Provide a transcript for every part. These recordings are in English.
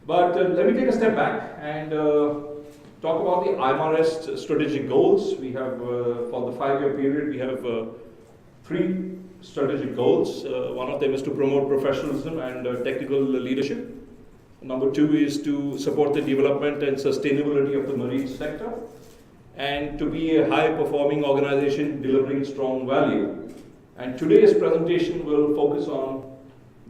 But let me take a step back and talk about the IMarEST strategic goals. We have, for the 5-year period, we have 3 strategic goals. One of them is to promote professionalism and technical leadership. Number 2 is to support the development and sustainability of the marine sector, and to be a high-performing organization delivering strong value. And today's presentation will focus on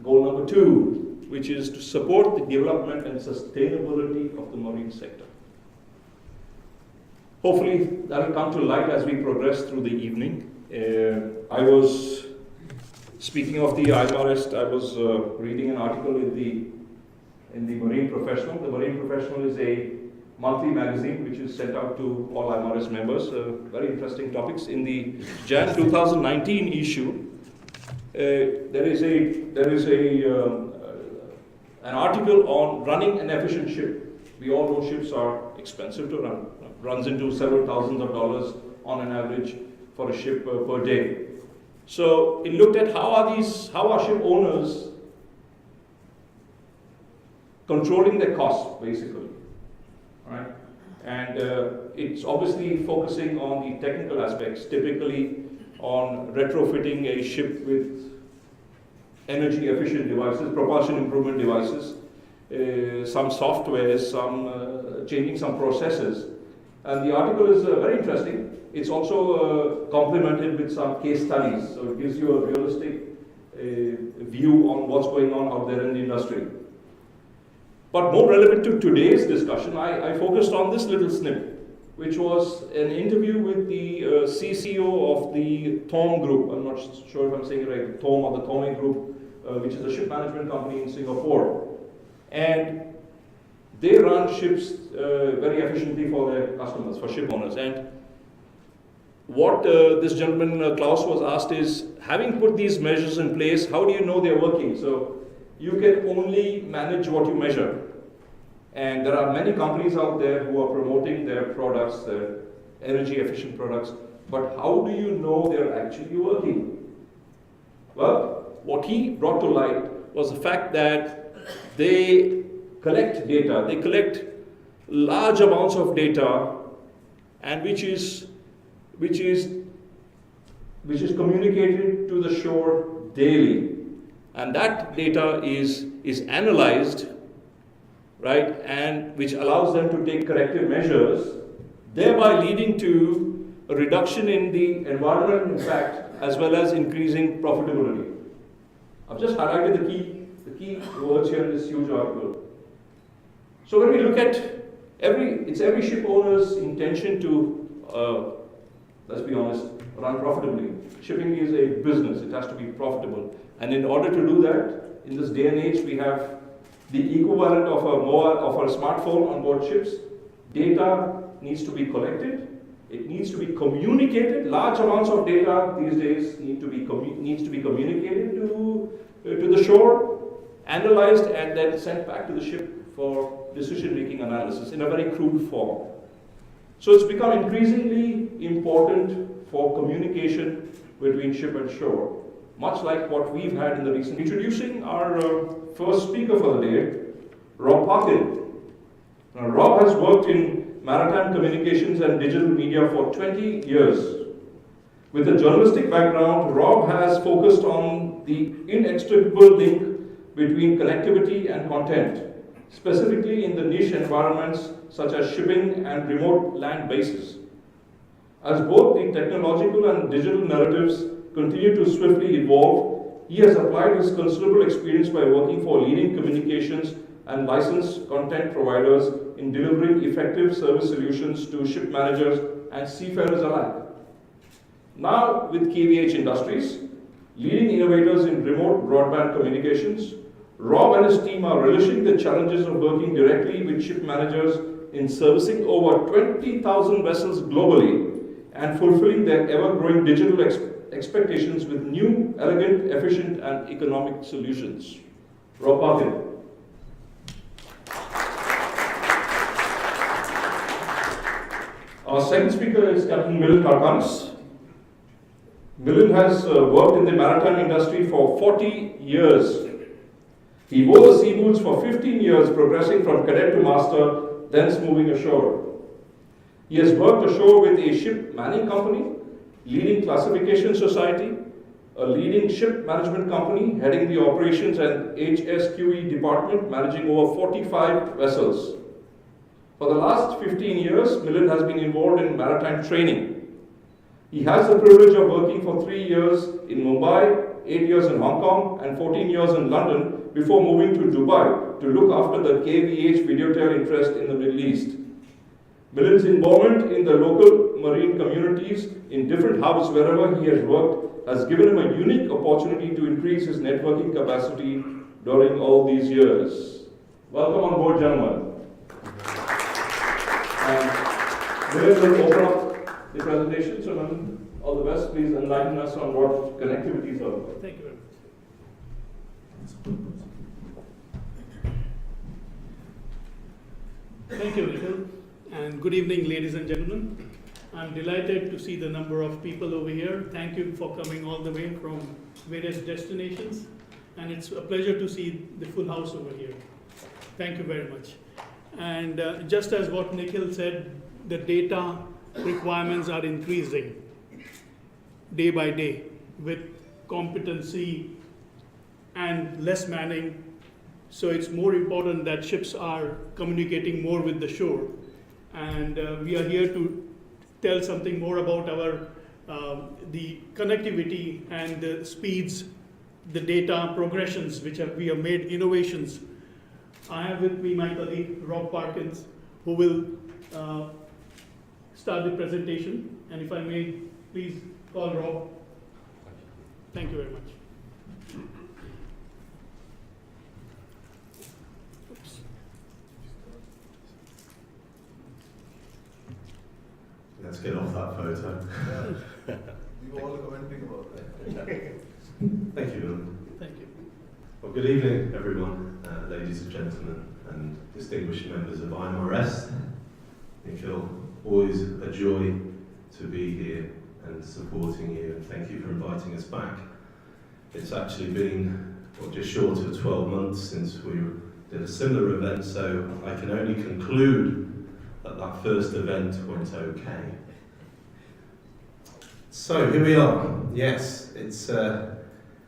goal number 2, which is to support the development and sustainability of the marine sector. Hopefully that will come to light as we progress through the evening. I was, speaking of the IMarEST, I was reading an article in the Marine Professional. The Marine Professional is a monthly magazine which is sent out to all IMarEST members. Very interesting topics. In the Jan 2019 issue, there is an article on running an efficient ship. We all know ships are expensive to run. Runs into several thousands of dollars on an average for a ship per day. So it looked at how are ship owners controlling their costs, basically, right? And it's obviously focusing on the technical aspects, typically on retrofitting a ship with energy efficient devices, propulsion improvement devices, some software, changing some processes. And the article is very interesting. It's also complemented with some case studies, so it gives you a realistic view on what's going on out there in the industry. But more relevant to today's discussion, I focused on this little snippet, which was an interview with the CCO of the Thom Group. I'm not sure if I'm saying it right, Thom or the Thome Group, which is a ship management company in Singapore. And they run ships very efficiently for their customers, for ship owners. And what this gentleman, Klaus, was asked is, having put these measures in place, how do you know they're working? So you can only manage what you measure. And there are many companies out there who are promoting their products, their energy efficient products, but how do you know they're actually working? Well, what he brought to light was the fact that they collect data, they collect large amounts of data, and which is communicated to the shore daily. And that data is analyzed, right, and which allows them to take corrective measures, thereby leading to a reduction in the environmental impact as well as increasing profitability. I've just highlighted the key words here in this huge article. So when we look at every ship owner's intention to, let's be honest, run profitably. Shipping is a business, it has to be profitable. And in order to do that, in this day and age, we have the equivalent of a smartphone on board ships. Data needs to be collected, it needs to be communicated. Large amounts of data these days needs to be communicated to the shore, analyzed, and then sent back to the ship for decision-making analysis in a very crude form. So it's become increasingly important for communication between ship and shore, much like what we've had in the recent. Introducing our first speaker for the day, Rob Parkin. Now, Rob has worked in maritime communications and digital media for 20 years. With a journalistic background, Rob has focused on the inextricable link between connectivity and content, specifically in the niche environments such as shipping and remote land bases. As both the technological and digital narratives continue to swiftly evolve, he has applied his considerable experience by working for leading communications and licensed content providers in delivering effective service solutions to ship managers and seafarers alike. Now with KVH Industries, leading innovators in remote broadband communications, Rob and his team are relishing the challenges of working directly with ship managers in servicing over 20,000 vessels globally and fulfilling their ever-growing digital expectations with new, elegant, efficient, and economic solutions. Rob Parkin. Our second speaker is Captain Milind Karkhanis. Milind has worked in the maritime industry for 40 years. He wore the sea boots for 15 years, progressing from cadet to master, thence moving ashore. He has worked ashore with a ship manning company, leading classification society, a leading ship management company, heading the operations and HSQE department, managing over 45 vessels. For the last 15 years, Milind has been involved in maritime training. He has the privilege of working for 3 years in Mumbai, 8 years in Hong Kong, and 14 years in London before moving to Dubai to look after the KVH Videotel interest in the Middle East. Milind's involvement in the local marine communities in different hubs wherever he has worked has given him a unique opportunity to increase his networking capacity during all these years. Welcome on board, gentlemen. And Milind will open up the presentation, so Milind, all the best. Please enlighten us on what connectivity is all about. Thank you very much. Thank you, Nikhil, and good evening, ladies and gentlemen. I'm delighted to see the number of people over here. Thank you for coming all the way from various destinations, and it's a pleasure to see the full house over here. Thank you very much. And just as what Nikhil said, the data requirements are increasing day by day with competency and less manning. So it's more important that ships are communicating more with the shore. And we are here to tell something more about our the connectivity and the speeds, the data progressions, which we have made innovations. I have with me my colleague, Rob Parkin, who will start the presentation. And if I may, please call Rob. Thank you very much. Let's get off that photo. Yeah. We were all commenting about that. Thank you, Milind. Thank you. Well, good evening, everyone, ladies and gentlemen, and distinguished members of IMarEST. Nikhil, always a joy to be here and supporting you, and thank you for inviting us back. It's actually been just short of 12 months since we did a similar event, so I can only conclude that first event went okay. So here we are. Yes, it's a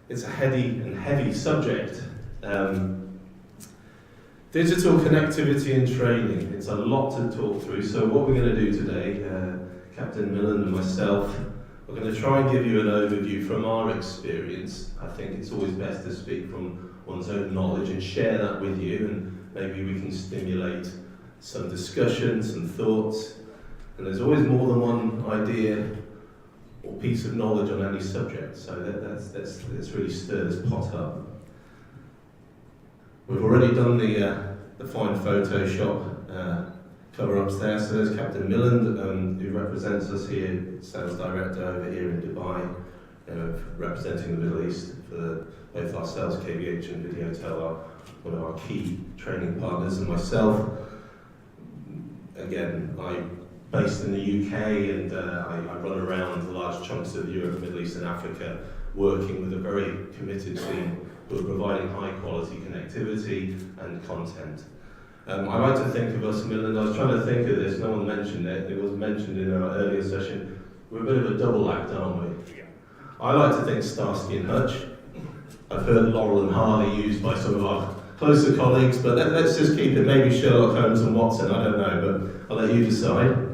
heavy subject. Digital connectivity and training. It's a lot to talk through. So what we're going to do today, Captain Milind and myself, we're going to try and give you an overview from our experience. I think it's always best to speak from one's own knowledge and share that with you, and maybe we can stimulate some discussion, some thoughts, and there's always more than one idea or piece of knowledge on any subject, so let's really stir this pot up. We've already done the fine Photoshop cover-ups there, so there's Captain Milind, who represents us here, Sales Director over here in Dubai, representing the Middle East for both ourselves, KVH and Videotel, are one of our key training partners, and myself. Again, I'm based in the UK, and I run around large chunks of Europe, Middle East and Africa, working with a very committed team who are providing high quality connectivity and content. I like to think of us, Milind, I was trying to think of this, no one mentioned it, it was mentioned in our earlier session, we're a bit of a double act, aren't we? Yeah. I like to think Starsky and Hutch. I've heard Laurel and Hardy used by some of our closer colleagues, but let's just keep it maybe Sherlock Holmes and Watson, I don't know, but I'll let you decide.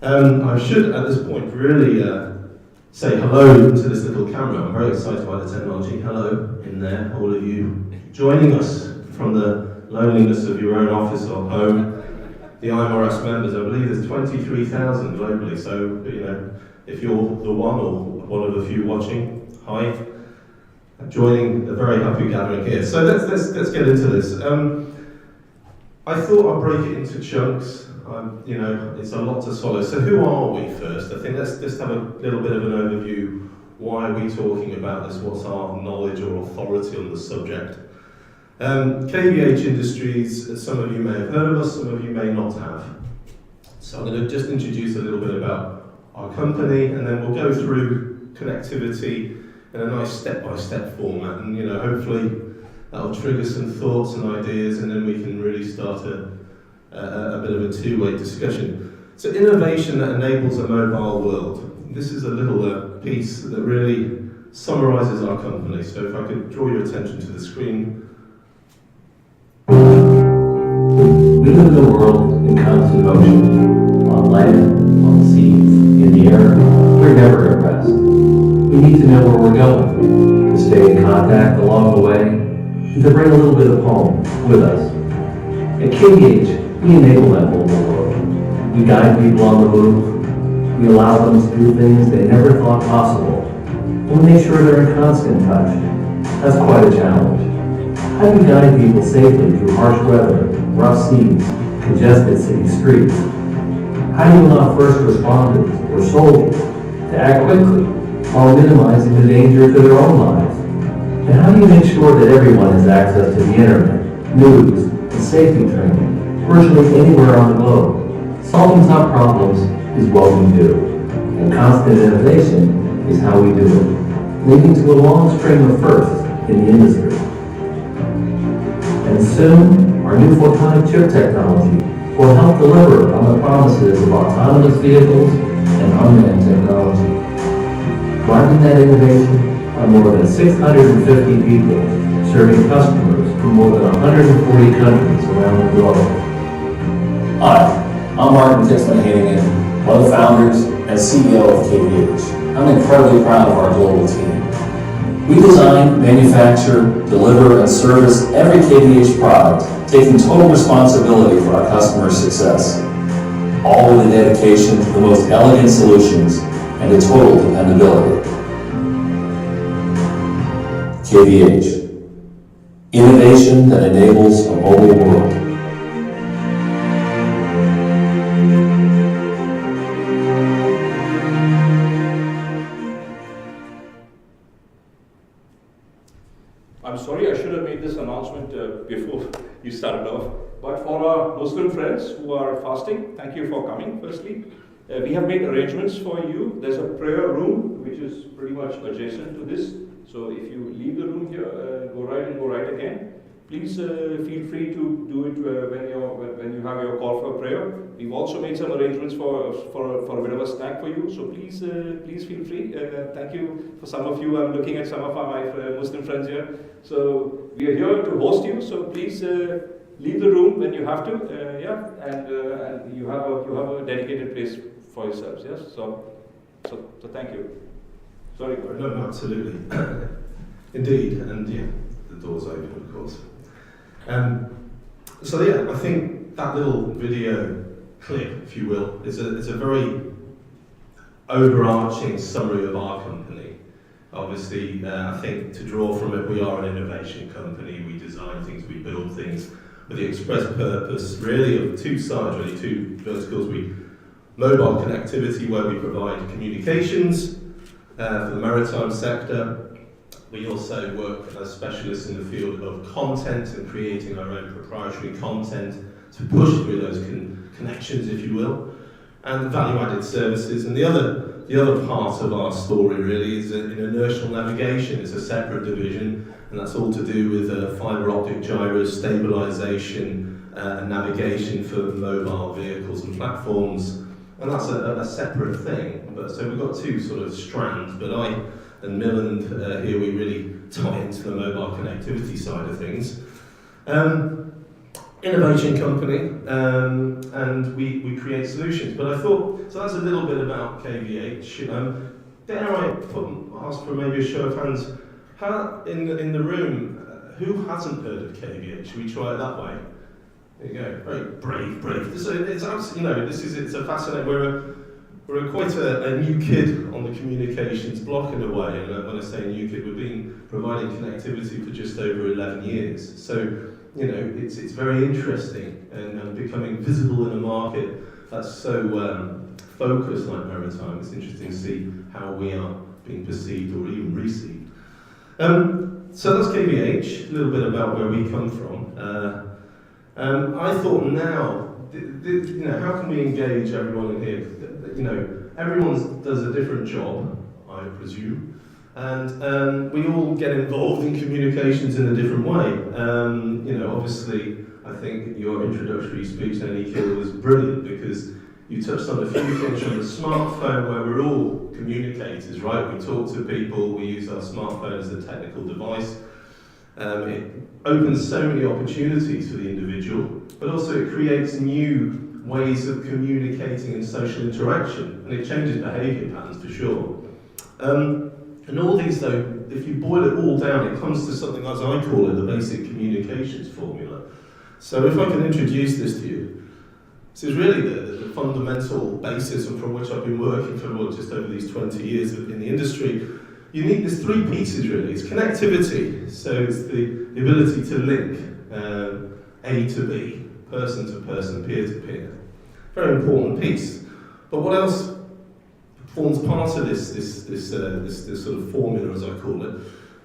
I should at this point really say hello to this little camera. I'm very excited by the technology. Hello in there, all of you joining us from the loneliness of your own office or home. The IMarEST members, I believe there's 23,000 globally, so you know, if you're the one or one of the few watching, hi. Joining a very happy gathering here. So let's get into this. I thought I'd break it into chunks. You know, it's a lot to swallow. So who are we first? I think let's just have a little bit of an overview. Why are we talking about this? What's our knowledge or authority on the subject? KVH Industries, as some of you may have heard of us, some of you may not have. So I'm going to just introduce a little bit about our company, and then we'll go through connectivity in a nice step-by-step format, and you know, hopefully That'll trigger some thoughts and ideas, and then we can really start a bit of a two-way discussion. So innovation that enables a mobile world. This is a little piece that really summarises our company. So if I could draw your attention to the screen. We live in a world in constant motion, on land, on the seas, in the air. We're never at rest. We need to know where we're going, to stay in contact along the way, and to bring a little bit of home with us. At KVH, we enable that mobile world. We guide people on the move. We allow them to do things they never thought possible. And we make sure they're in constant touch. That's quite a challenge. How do you guide people safely through harsh weather, rough seas, congested city streets? How do you allow first responders or soldiers to act quickly while minimizing the danger to their own lives? And how do you make sure that everyone has access to the internet, news, and safety training virtually anywhere on the globe? Solving tough problems is what we do, and constant innovation is how we do it, leading to a long string of firsts in the industry. And soon, our new photonic chip technology will help deliver on the promises of autonomous vehicles and unmanned technology. Driving that innovation are more than 650 people serving customers from more than 140 countries around the globe. Hi, I'm Martin Dixon-Hannigan, one of the founders and CEO of KVH. I'm incredibly proud of our global team. We design, manufacture, deliver, and service every KVH product, taking total responsibility for our customers' success, all with a dedication to the most elegant solutions and a total dependability. KVH, innovation that enables a mobile world. I'm sorry, I should have made this announcement before you started off. But for our Muslim friends who are fasting, thank you for coming, firstly. We have made arrangements for you. There's a prayer room, which is pretty much adjacent to this. So if you leave the room here, go right again. Please feel free to do it when you have your call for prayer. We've also made some arrangements for a bit of a snack for you. So please feel free. Thank you for some of you. I'm looking at some of my Muslim friends here. So we are here to host you. So please leave the room when you have to. And you have a dedicated place for yourselves. Yes. So thank you. Sorry. No, absolutely. Indeed, and yeah, the door's open, of course. I think that little video clip, if you will, is a very overarching summary of our company. Obviously, I think to draw from it, we are an innovation company. We design things, we build things with the express purpose, really, of two sides, really, two verticals. Mobile connectivity, where we provide communications for the maritime sector. We also work as specialists in the field of content and creating our own proprietary content to push through those connections, if you will, and value-added services. And the other part of our story really is in inertial navigation. It's a separate division, and that's all to do with fibre optic gyros, stabilisation, and navigation for mobile vehicles and platforms. And that's a separate thing. So we've got two sort of strands, but I and Milind here, we really tie into the mobile connectivity side of things. Innovation company, and we create solutions. But I thought, so that's a little bit about KVH. Dare I ask for maybe a show of hands, in the room, who hasn't heard of KVH? Should we try it that way? There you go, very brave. So it's absolutely, it's a fascinating, we're quite a new kid on the communications block in a way, and when I say new kid, we've been providing connectivity for just over 11 years. So, it's very interesting and becoming visible in a market that's so focused like Maritime. It's interesting to see how we are being perceived or even received. So that's KVH, a little bit about where we come from. I thought now, how can we engage everyone in here? Everyone does a different job, I presume. And we all get involved in communications in a different way. Obviously, I think your introductory speech, Nikhil, was brilliant because you touched on a few things from the smartphone where we're all communicators, right? We talk to people, we use our smartphone as a technical device. It opens so many opportunities for the individual, but also it creates new ways of communicating and social interaction, and it changes behaviour patterns for sure. And all these, though, if you boil it all down, it comes to something as I call it, the basic communications formula. So if I can introduce this to you, this is really the fundamental basis from which I've been working for just over these 20 years in the industry. You need these three pieces really. It's connectivity, so it's the ability to link A to B, person to person, peer to peer. Very important piece. But what else forms part of this sort of formula, as I call it?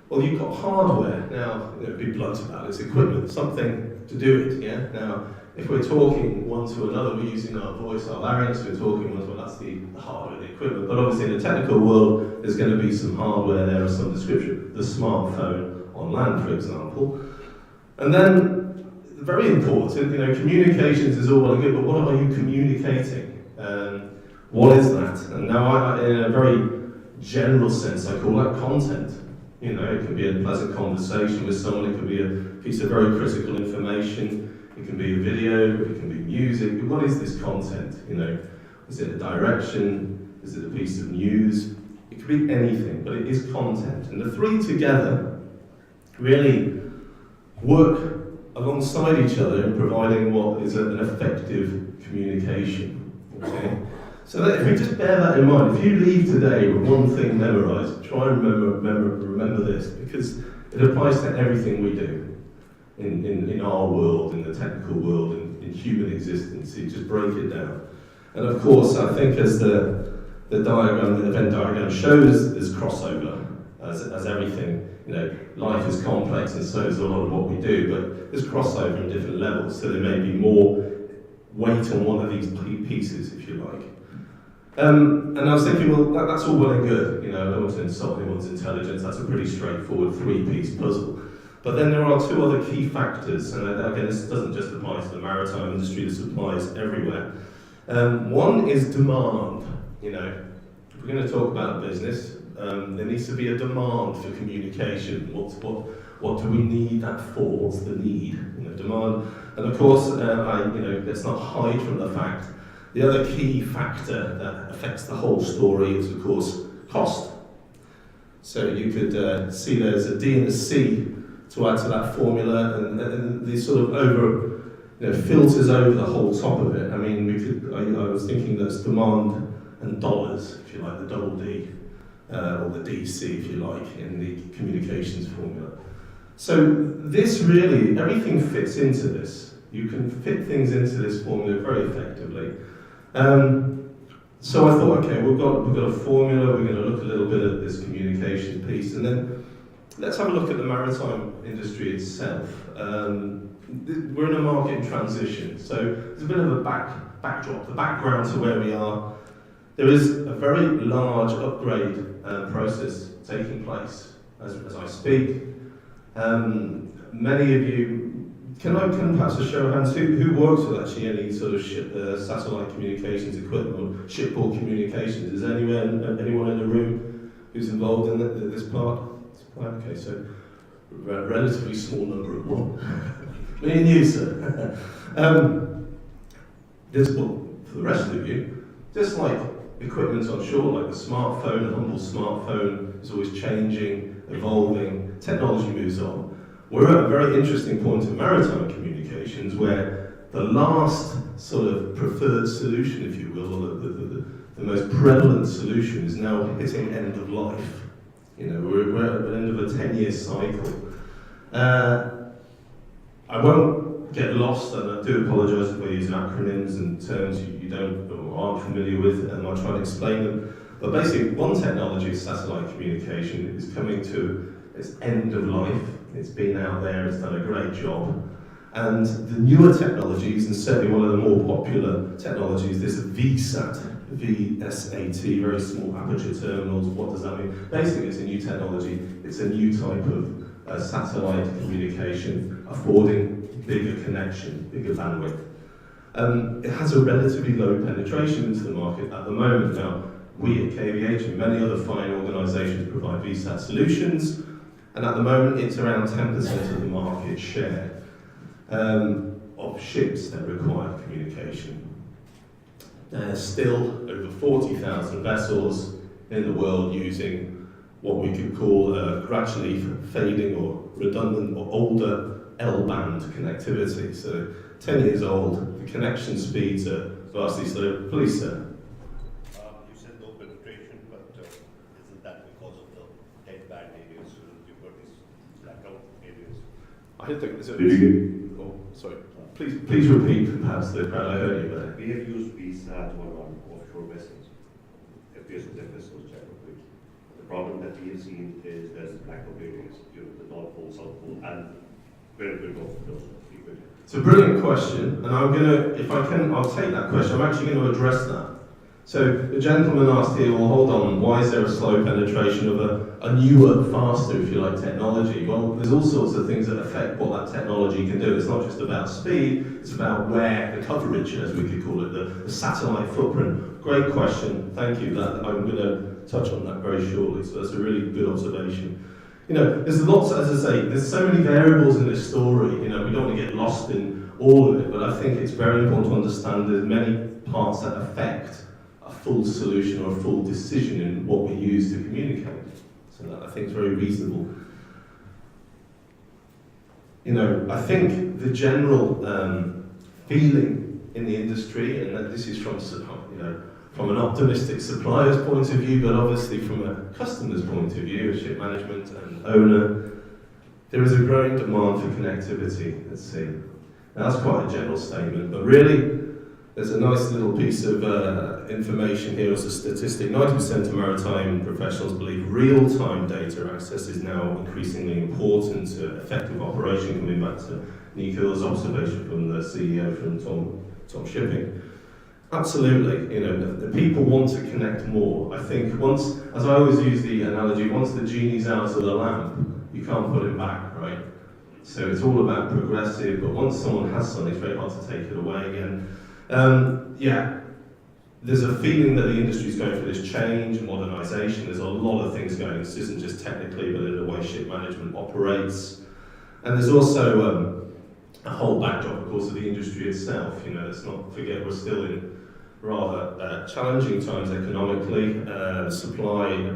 Well, you've got hardware. Now, be blunt about it, it's equipment, something to do it, yeah? Now, if we're talking one to another, we're using our voice, our larynx, we're talking one to another, that's the hardware, the equipment. But obviously in the technical world, there's going to be some hardware there of some description. The smartphone on land, for example. And then, very important, communications is all well and good, but what are you communicating? What is that? And now, in a very general sense, I call that content. It can be a pleasant conversation with someone, it can be a piece of very critical information, it can be a video, it can be music. What is this content? Is it a direction? Is it a piece of news? It could be anything, but it is content. And the three together really work alongside each other in providing what is an effective communication. Okay? So that if we just bear that in mind, if you leave today with one thing memorised, try and remember this, because it applies to everything we do in our world, in the technical world, in human existence. You just break it down. And of course, I think as the event diagram shows, there's crossover, as everything. Life is complex, and so is a lot of what we do, but there's crossover in different levels, so there may be more weight on one of these pieces, if you like. And I was thinking, well, that's all well and good. I don't want to insult anyone's intelligence. That's a pretty straightforward three-piece puzzle. But then there are two other key factors, and again, this doesn't just apply to the maritime industry, this applies everywhere. One is demand. If we're going to talk about business, there needs to be a demand for communication. What do we need that for? What's the need? Demand. And of course, let's not hide from the fact. The other key factor that affects the whole story is, of course, cost. So you could see there's a D and a C to add to that formula, and these sort of filters over the whole top of it. I mean, I was thinking that's demand and dollars, if you like, the double D, or the DC, if you like, in the communications formula. So this really, everything fits into this. You can fit things into this formula very effectively. So I thought, okay, we've got a formula, we're going to look a little bit at this communication piece, and then let's have a look at the maritime industry itself. We're in a market in transition, so there's a bit of a backdrop, the background to where we are. There is a very large upgrade process taking place as I speak. Many of you, can perhaps a show of hands, who works with actually any sort of satellite communications equipment or shipboard communications? Is there anyone in the room who's involved in this part? Okay, so a relatively small number of one. Me and you, sir. For the rest of you, just like equipment on shore, like the smartphone, a humble smartphone is always changing, evolving, technology moves on. We're at a very interesting point in maritime communications where the last sort of preferred solution, if you will, or the most prevalent solution is now hitting end of life. We're at the end of a 10-year cycle. I won't get lost, and I do apologise if I use acronyms and terms you don't or aren't familiar with, and I'll try to explain them. But basically, one technology, satellite communication, is coming to its end of life. It's been out there, it's done a great job. And the newer technologies, and certainly one of the more popular technologies, this VSAT, VSAT, very small aperture terminals. What does that mean? Basically, it's a new technology. It's a new type of satellite communication, affording bigger connection, bigger bandwidth. It has a relatively low penetration into the market at the moment. Now, we at KVH and many other fine organisations provide VSAT solutions, and at the moment it's around 10% of the market share of ships that require communication. There's still over 40,000 vessels in the world using what we could call gradually fading or redundant or older L-band connectivity. So 10 years old, the connection speeds are vastly slow. Please, sir. You said low penetration, but isn't that because of the dead band areas? You've got these blackout areas. I think so. Oh, sorry. Please repeat, perhaps, the crowd. I heard you there. We have used VSAT on offshore vessels. FPS of vessels, the problem that we have seen is there's blackout areas, the North Pole, South Pole, and very big of those equipment. It's a brilliant question, and I'm going to, if I can, I'll take that question. I'm actually going to address that. So the gentleman asked here, well, hold on, why is there a slow penetration of a newer, faster, if you like, technology? Well, there's all sorts of things that affect what that technology can do. It's not just about speed, it's about where, the coverage, as we could call it, the satellite footprint. Great question, thank you. I'm going to touch on that very shortly, so that's a really good observation. You know, there's lots, as I say, there's so many variables in this story, you know, we don't want to get lost in all of it, but I think it's very important to understand there's many parts that affect a full solution or a full decision in what we use to communicate. So that I think is very reasonable. You know, I think the general feeling in the industry, and that this is from, you know, from an optimistic supplier's point of view, but obviously from a customer's point of view, a ship management and owner, there is a growing demand for connectivity at sea. Now that's quite a general statement, but really there's a nice little piece of information here as a statistic. 90% of maritime professionals believe real-time data access is now increasingly important to effective operation, coming back to Nico's observation from the CEO from Tom Shipping. Absolutely, you know, the people want to connect more. I think once, as I always use the analogy, once the genie's out of the lamp, you can't put it back, right? So it's all about progressive, but once someone has something, it's very hard to take it away again. Yeah, there's a feeling that the industry is going through this change and modernisation. There's a lot of things going. This isn't just technically, but in the way ship management operates. And there's also a whole backdrop, of course, of the industry itself. You know, let's not forget we're still in rather challenging times economically. The supply,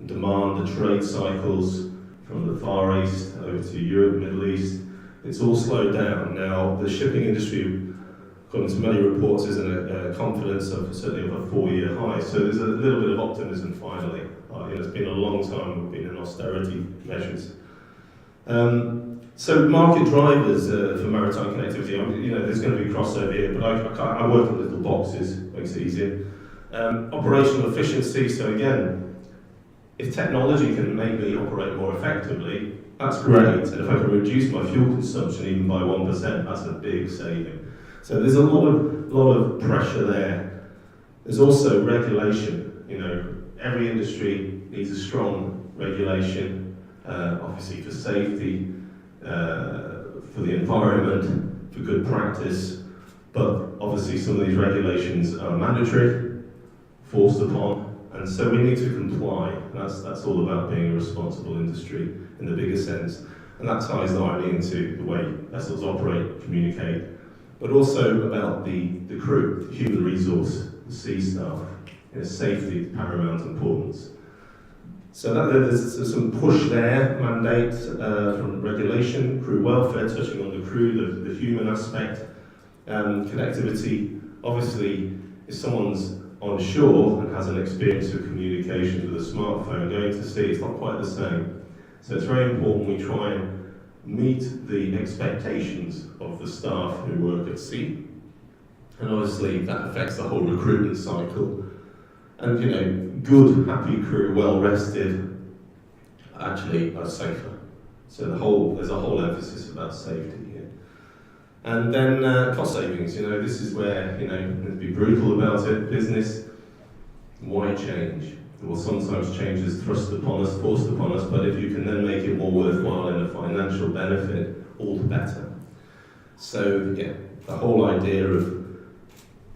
demand, the trade cycles from the Far East over to Europe, Middle East, it's all slowed down. Now, the shipping industry, according to many reports, is in a confidence of certainly of a 4-year high. So there's a little bit of optimism finally. You know, it's been a long time we've been in austerity measures. So market drivers for maritime connectivity, you know, there's going to be crossover here, but I work in little boxes, makes it easier. Operational efficiency, so again, if technology can make me operate more effectively, that's great. And if I can reduce my fuel consumption even by 1%, that's a big saving. So there's a lot of pressure there. There's also regulation. You know, every industry needs a strong regulation, obviously for safety, for the environment, for good practice. But obviously some of these regulations are mandatory, forced upon, and so we need to comply. That's all about being a responsible industry in the bigger sense. And that ties not only into the way vessels operate, communicate, but also about the crew, the human resource, the sea staff. You know, safety is paramount importance. So there's some push there, mandate from regulation, crew welfare, touching on the crew, the human aspect, connectivity. Obviously, if someone's on shore and has an experience of communication with a smartphone, going to sea, it's not quite the same. So it's very important we try and meet the expectations of the staff who work at sea. And obviously that affects the whole recruitment cycle. And you know, good, happy crew, well rested, actually are safer. So there's a whole emphasis about safety here. And then cost savings, you know, this is where, you know, let's be brutal about it, business Why change? Well, sometimes change is thrust upon us, forced upon us, but if you can then make it more worthwhile in a financial benefit, all the better. So, yeah, the whole idea of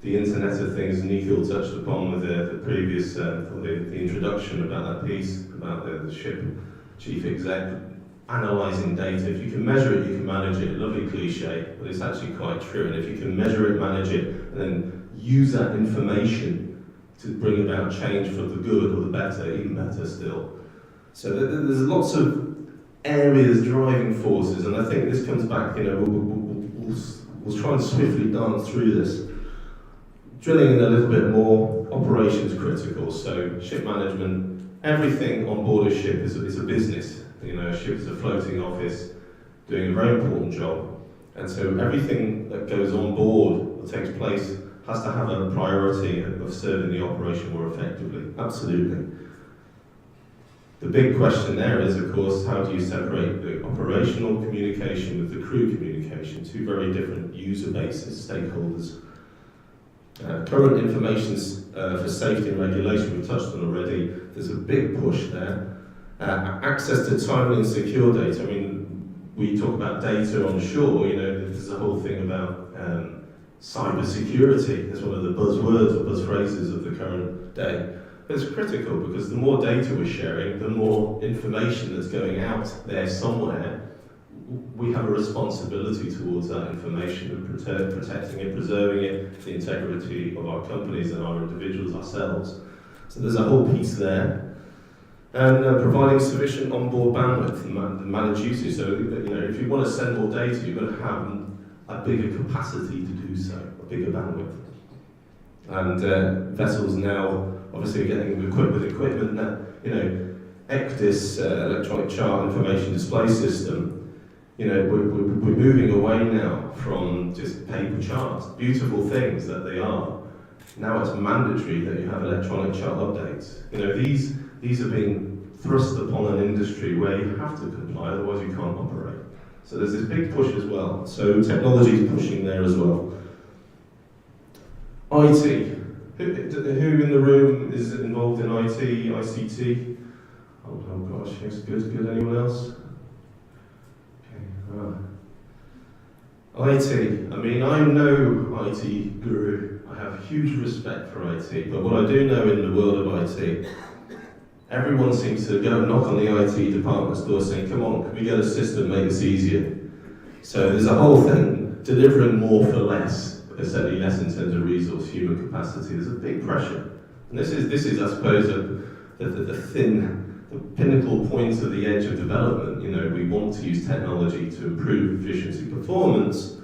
the Internet of Things, Nikhil touched upon with the previous, the introduction about that piece, about the ship chief exec, analysing data. If you can measure it, you can manage it. Lovely cliche, but it's actually quite true. And if you can measure it, manage it, and then use that information to bring about change for the good or the better, even better still. So there's lots of areas, driving forces, and I think this comes back, we'll try and swiftly dance through this. Drilling in a little bit more, operations critical, so ship management, everything on board a ship is a business. A ship is a floating office doing a very important job, and so everything that goes on board that takes place has to have a priority of serving the operation more effectively. Absolutely. The big question there is, of course, how do you separate the operational communication with the crew communication? Two very different user bases, stakeholders. Current information for safety and regulation, we've touched on already. There's a big push there. Access to timely and secure data. I mean, we talk about data on shore, there's a whole thing about cyber security is one of the buzzwords or buzz phrases of the current day. But it's critical because the more data we're sharing, the more information that's going out there somewhere, we have a responsibility towards that information and protecting it, preserving it, the integrity of our companies and our individuals ourselves. So there's a whole piece there. And providing sufficient onboard bandwidth and manage usage. So if you want to send more data, you've got to have a bigger capacity to do so, a bigger bandwidth. And vessels now obviously are getting equipped with equipment that, ECDIS, electronic chart information display system, we're moving away now from just paper charts, beautiful things that they are. Now it's mandatory that you have electronic chart updates. These are being thrust upon an industry where you have to comply, otherwise you can't operate. So there's this big push as well. So technology is pushing there as well. IT. Who in the room is involved in IT, ICT? Oh gosh, yes, good. Anyone else? Okay. IT. I mean, I'm no IT guru. I have huge respect for IT, but what I do know in the world of IT, everyone seems to go and knock on the IT department's door saying, come on, can we get a system, make this easier? So there's a whole thing, delivering more for less, but certainly less in terms of resource, human capacity. There's a big pressure. And this is I suppose, the pinnacle point of the edge of development. We want to use technology to improve efficiency, performance,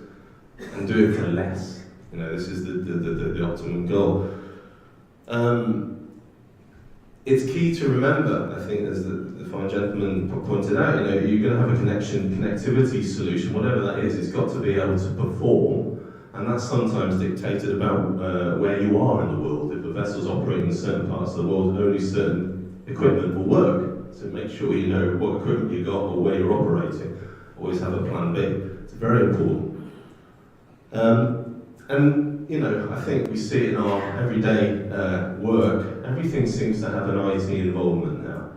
and do it for less. This is the optimum goal. It's key to remember, I think, as the fine gentleman pointed out, you're going to have a connectivity solution, whatever that is, it's got to be able to perform, and that's sometimes dictated about where you are in the world. If a vessel's operating in certain parts of the world, only certain equipment will work, so make sure you know what equipment you've got or where you're operating. Always have a plan B. It's very important. I think we see it in our everyday work, everything seems to have an IT involvement now.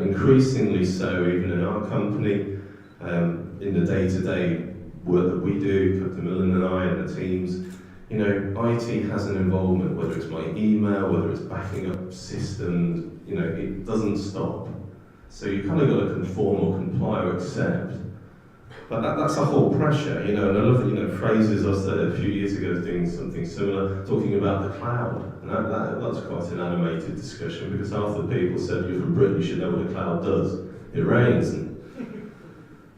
Increasingly so, even in our company, in the day-to-day work that we do, Captain Milind and I and the teams, IT has an involvement, whether it's my email, whether it's backing up systems, it doesn't stop. So you kind of got to conform or comply or accept. But that's a whole pressure, and I love that, phrases I said a few years ago doing something similar, talking about the cloud. And that's quite an animated discussion, because half the people said, you're from Britain, you should know what a cloud does. It rains. And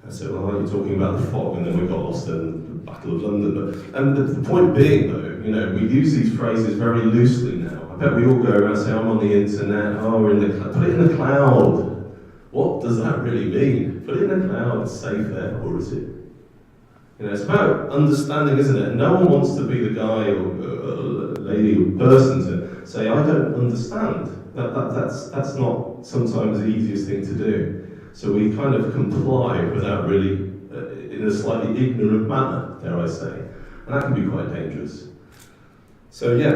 I said, well, are you talking about the fog? And then we got lost in the Battle of London. And the point being, though, we use these phrases very loosely now. I bet we all go around and say, I'm on the internet, we're in the cloud. Put it in the cloud. What does that really mean? Put it in the cloud, it's safe there, or is it? It's about understanding, isn't it? No one wants to be the guy or lady or person to say, I don't understand. That's not sometimes the easiest thing to do. So we kind of comply without really, in a slightly ignorant manner, dare I say. And that can be quite dangerous. So yeah,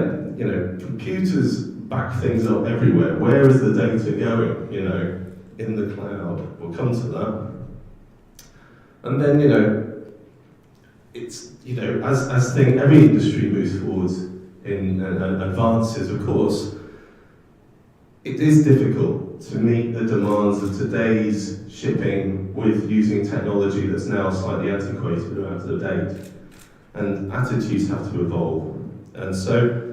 computers back things up everywhere. Where is the data going, you know, in the cloud? We'll come to that. And then, you know, it's, you know, as every industry moves forwards and advances, of course, it is difficult to meet the demands of today's shipping with using technology that's now slightly antiquated or out of date. And attitudes have to evolve. And so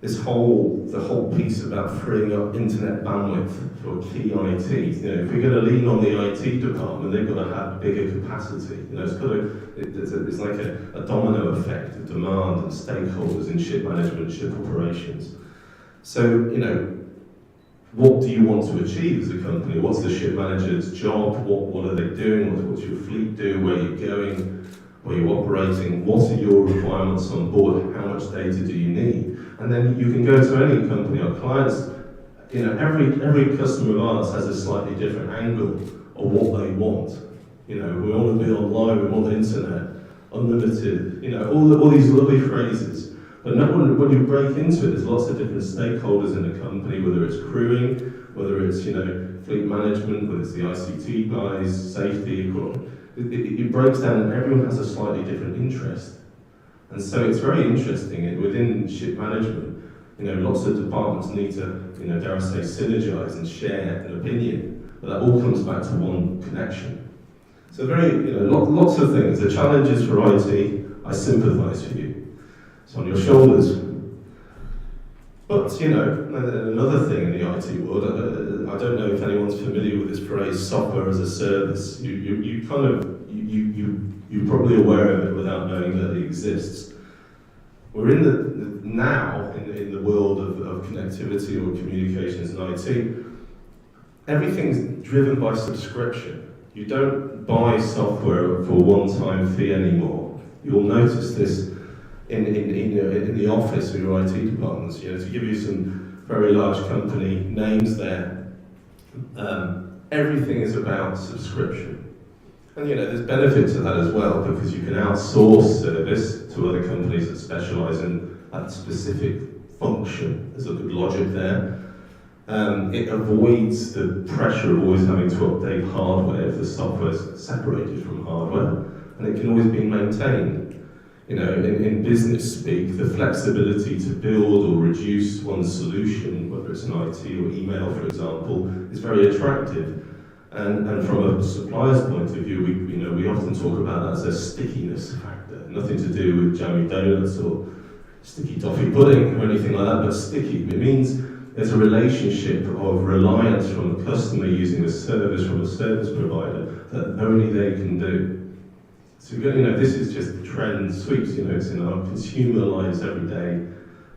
the whole piece about freeing up internet bandwidth for key IT, you know, if we're going to lean on the IT department, they've got to have bigger capacity. You know, it's like a domino effect of demand and stakeholders in ship management, ship operations. So, you know, what do you want to achieve as a company? What's the ship manager's job? What are they doing? What's your fleet do? Where are you going? Where are you operating? What are your requirements on board? How much data do you need? And then you can go to any company or clients. You know, every customer of ours has a slightly different angle of what they want. You know, we want to be online, we want the internet, unlimited. You know, all these lovely phrases. But when you break into it, there's lots of different stakeholders in the company, whether it's crewing, whether it's, you know, fleet management, whether it's the ICT guys, safety. It breaks down, and everyone has a slightly different interest. And so it's very interesting within ship management. You know, lots of departments need to, you know, dare I say, synergize and share an opinion, but that all comes back to one connection. So you know, lots of things. The challenges for IT, I sympathise for you. It's on your shoulders. But, you know, another thing in the IT world, I don't know if anyone's familiar with this phrase, software as a service. You're probably aware of it without knowing that it exists. We're now in the world of connectivity or communications and IT. Everything's driven by subscription. You don't buy software for a one-time fee anymore. You'll notice this in the office of your IT departments. You know, to give you some very large company names there, everything is about subscription. And, you know, there's benefit to that as well, because you can outsource service to other companies that specialise in that specific function. There's a good logic there. It avoids the pressure of always having to update hardware if the software is separated from hardware, and it can always be maintained. You know, in business speak, the flexibility to build or reduce one's solution, whether it's an IT or email, for example, is very attractive. And from a supplier's point of view, we often talk about that as a stickiness factor. Nothing to do with jammy donuts or sticky toffee pudding or anything like that, but sticky. It means there's a relationship of reliance from the customer using a service from a service provider that only they can do. So, you know, this is just the trend sweeps, you know, it's in our consumer lives every day,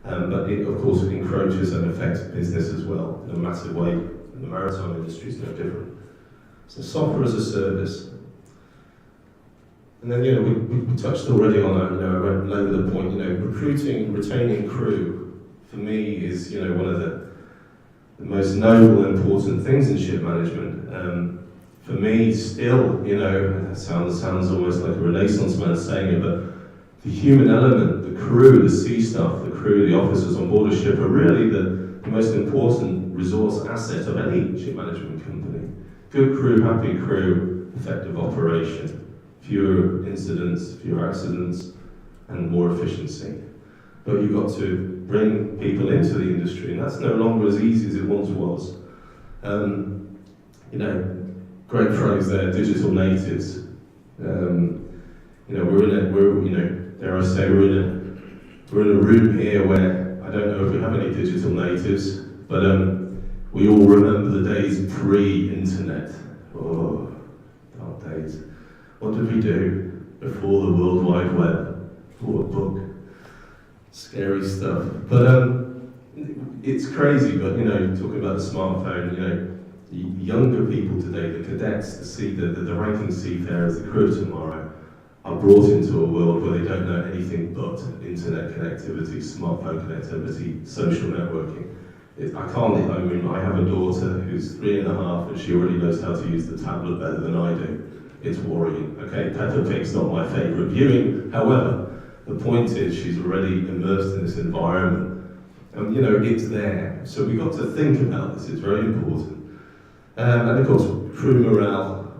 but it, of course, encroaches and affects business as well in a massive way, and the maritime industry is no different. So software as a service. And then, you know, we touched already on that, you know, I won't labour the point, you know, recruiting, retaining crew, for me, is, you know, one of the most noble and important things in ship management. For me, still, you know, it sounds almost like a Renaissance man saying it, but the human element, the crew, the sea staff, the crew, the officers on board a ship are really the most important resource asset of any ship management company. Good crew, happy crew, effective operation, fewer incidents, fewer accidents, and more efficiency. But you've got to bring people into the industry, and that's no longer as easy as it once was. You know, great phrase there, digital natives. You know, dare I say, we're in a room here where I don't know if we have any digital natives, but we all remember the days pre-internet. Oh, dark days. What did we do before the World Wide Web? Before a book. Scary stuff. But it's crazy, but, you know, talking about the smartphone, you know, the younger people today, the cadets, the ranking seafarers, the crew of tomorrow, are brought into a world where they don't know anything but internet connectivity, smartphone connectivity, social networking. I have a daughter who's 3.5 and she already knows how to use the tablet better than I do. It's worrying. Okay, Peppa Pig's not my favourite viewing. However, the point is she's already immersed in this environment, And it's there. So we've got to think about this, it's very important. And of course, crew morale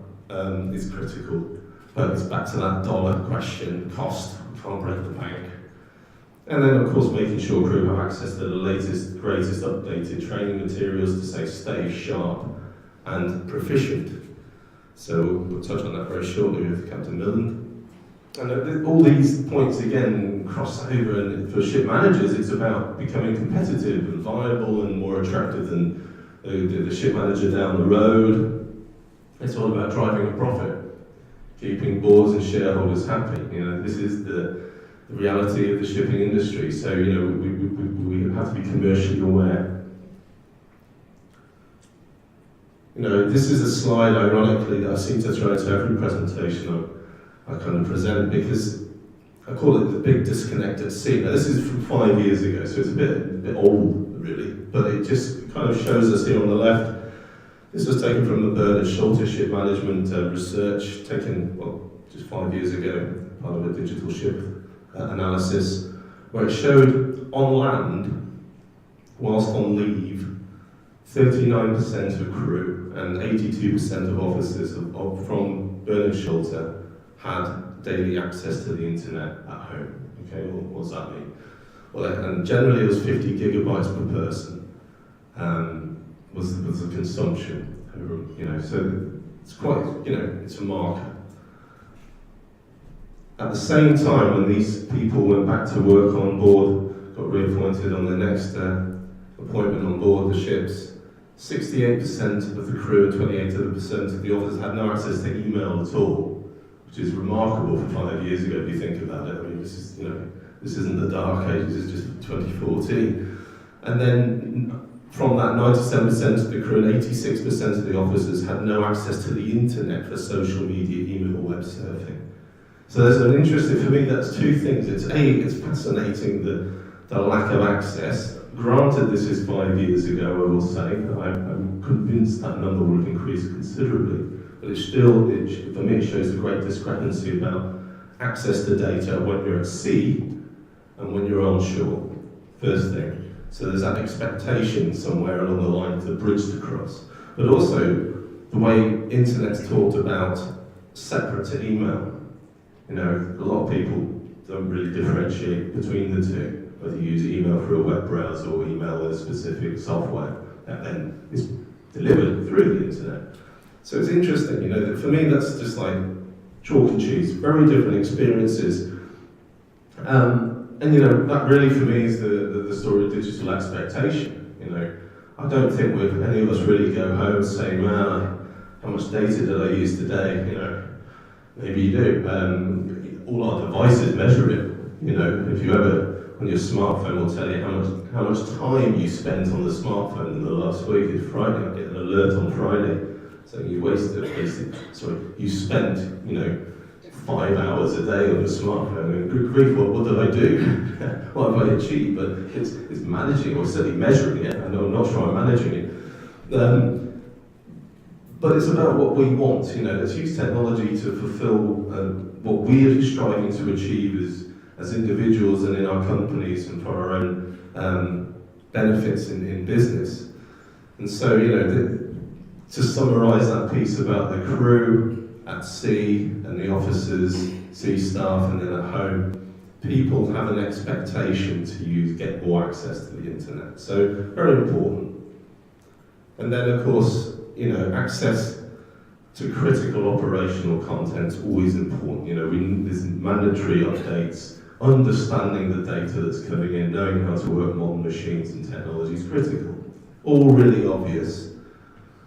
is critical. But it's back to that dollar question, cost, can't break the bank. And then of course making sure crew have access to the latest, greatest updated training materials to stay sharp and proficient. So we'll touch on that very shortly with Captain Milind. And all these points again cross over, and for ship managers it's about becoming competitive and viable and more attractive than the ship manager down the road. It's all about driving a profit, keeping boards and shareholders happy. This is the reality of the shipping industry. So we have to be commercially aware. This is a slide, ironically, that I seem to throw into every presentation I kind of present, because I call it the big disconnect at sea. Now this is from 5 years ago, so it's a bit old, really, but it just kind of shows us here on the left. This was taken from the Bernard Schulte ship management research, taken, just 5 years ago, part of a digital ship analysis, where it showed on land, whilst on leave, 39% of crew and 82% of officers from Bernard Schulte had daily access to the internet at home. Okay, well, what does that mean? Well, and generally it was 50 gigabytes per person was the consumption. So it's quite, it's a marker. At the same time, when these people went back to work on board, got reappointed on their next appointment on board the ships, 68% of the crew and 28% of the officers had no access to email at all, which is remarkable for 5 years ago if you think about it. I mean, this isn't the dark ages, it's just 2014. And then from that, 97% of the crew and 86% of the officers had no access to the internet for social media, email, web surfing. So there's an interesting, for me, that's two things. It's fascinating the lack of access. Granted, this is 5 years ago, I will say. I'm convinced that number will increase considerably. But it still, for me, it shows a great discrepancy about access to data when you're at sea and when you're on shore, first thing. So there's that expectation somewhere along the line of the bridge to cross. But also, the way internet's talked about separate to email. A lot of people don't really differentiate between the two, whether you use email through a web browser or email with a specific software that then is delivered through the internet. So it's interesting, that for me that's just like chalk and cheese, very different experiences. And that really for me is the story of digital expectation. I don't think any of us really go home saying, well, how much data did I use today? Maybe you do. All our devices measure it. If you ever, on your smartphone will tell you how much time you spent on the smartphone in the last week. It's Friday, I get an alert on Friday saying you spent, 5 hours a day on your smartphone. And good grief, what did I do? What have I achieved? But it's managing, or certainly measuring it. I'm not sure I'm managing it. But it's about what we want, let's use technology to fulfill what we're striving to achieve as individuals and in our companies and for our own benefits in business. And so, to summarise that piece about the crew at sea and the officers, sea staff, and then at home, people have an expectation to get more access to the internet. So, very important. And then, of course, access to critical operational content is always important. There's mandatory updates, understanding the data that's coming in, knowing how to work modern machines and technology is critical. All really obvious.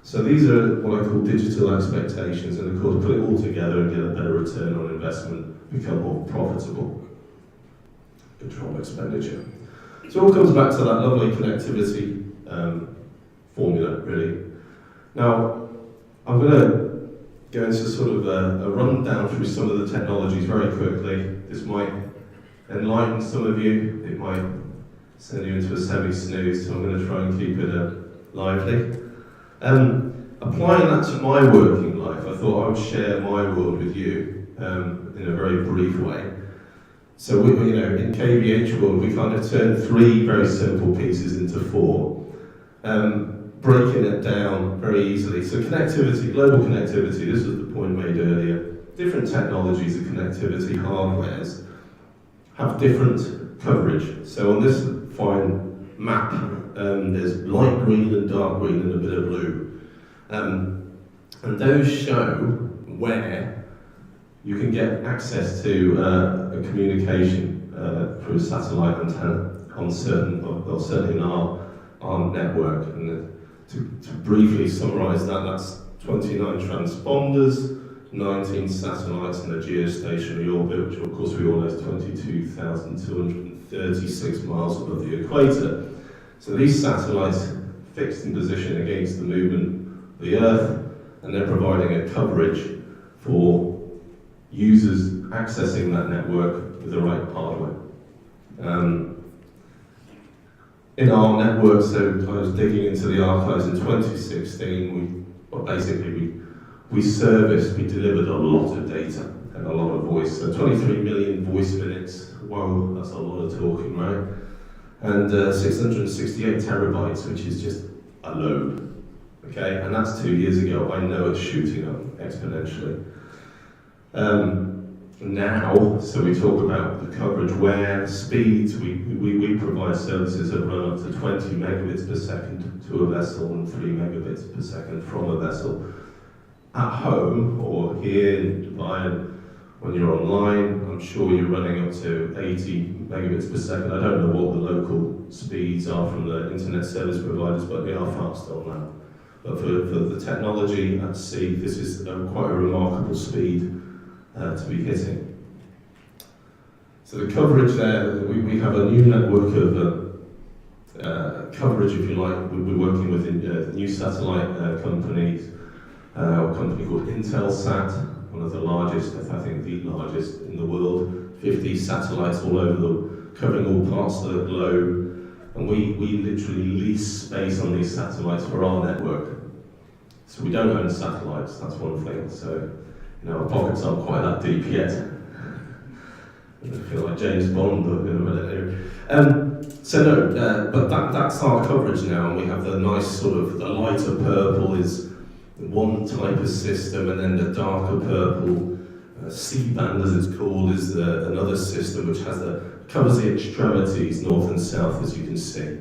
So these are what I call digital expectations, and of course put it all together and get a better return on investment, become more profitable. Control expenditure. So it all comes back to that lovely connectivity formula, really. Now, I'm going to go into sort of a rundown through some of the technologies very quickly. This might enlighten some of you, it might send you into a semi-snooze, so I'm going to try and keep it lively. Applying that to my working life, I thought I would share my world with you in a very brief way. So in KVH world, we kind of turn 3 very simple pieces into 4, breaking it down very easily. So connectivity, global connectivity, this was the point made earlier. Different technologies of connectivity, hardwares, have different coverage. So on this fine map, there's light green and dark green and a bit of blue. And those show where you can get access to a communication through a satellite antenna on certain, well, certainly in our network. And to briefly summarise that, that's 29 transponders, 19 satellites in a geostationary orbit, which of course we all know is 22,236 miles above the equator. So these satellites fixed in position against the movement of the Earth, and they're providing a coverage for users accessing that network with the right hardware. In our network, so I was digging into the archives in 2016, we delivered a lot of data and a lot of voice. So 23 million voice minutes, whoa, that's a lot of talking, right? And 668 terabytes, which is just a load, okay? And that's 2 years ago. I know it's shooting up exponentially. Now, so we talk about the coverage where, speeds, we provide services that run up to 20 megabits per second to a vessel and 3 megabits per second from a vessel. At home, or here in Dubai, when you're online, I'm sure you're running up to 80 megabits per second. I don't know what the local speeds are from the internet service providers, but they are fast on that. But for the technology at sea, this is quite a remarkable speed to be hitting. So the coverage there, we have a new network of coverage, if you like. We're working with new satellite companies, a company called Intelsat, one of the largest, I think the largest in the world, 50 satellites all over covering all parts of the globe. And we literally lease space on these satellites for our network. So we don't own satellites, that's one thing. So, our pockets aren't quite that deep yet. I feel like James Bond, but but that's our coverage now, and we have the nice sort of, the lighter purple is one type of system, and then the darker purple, C-band as it's called, is another system which covers the extremities, north and south, as you can see.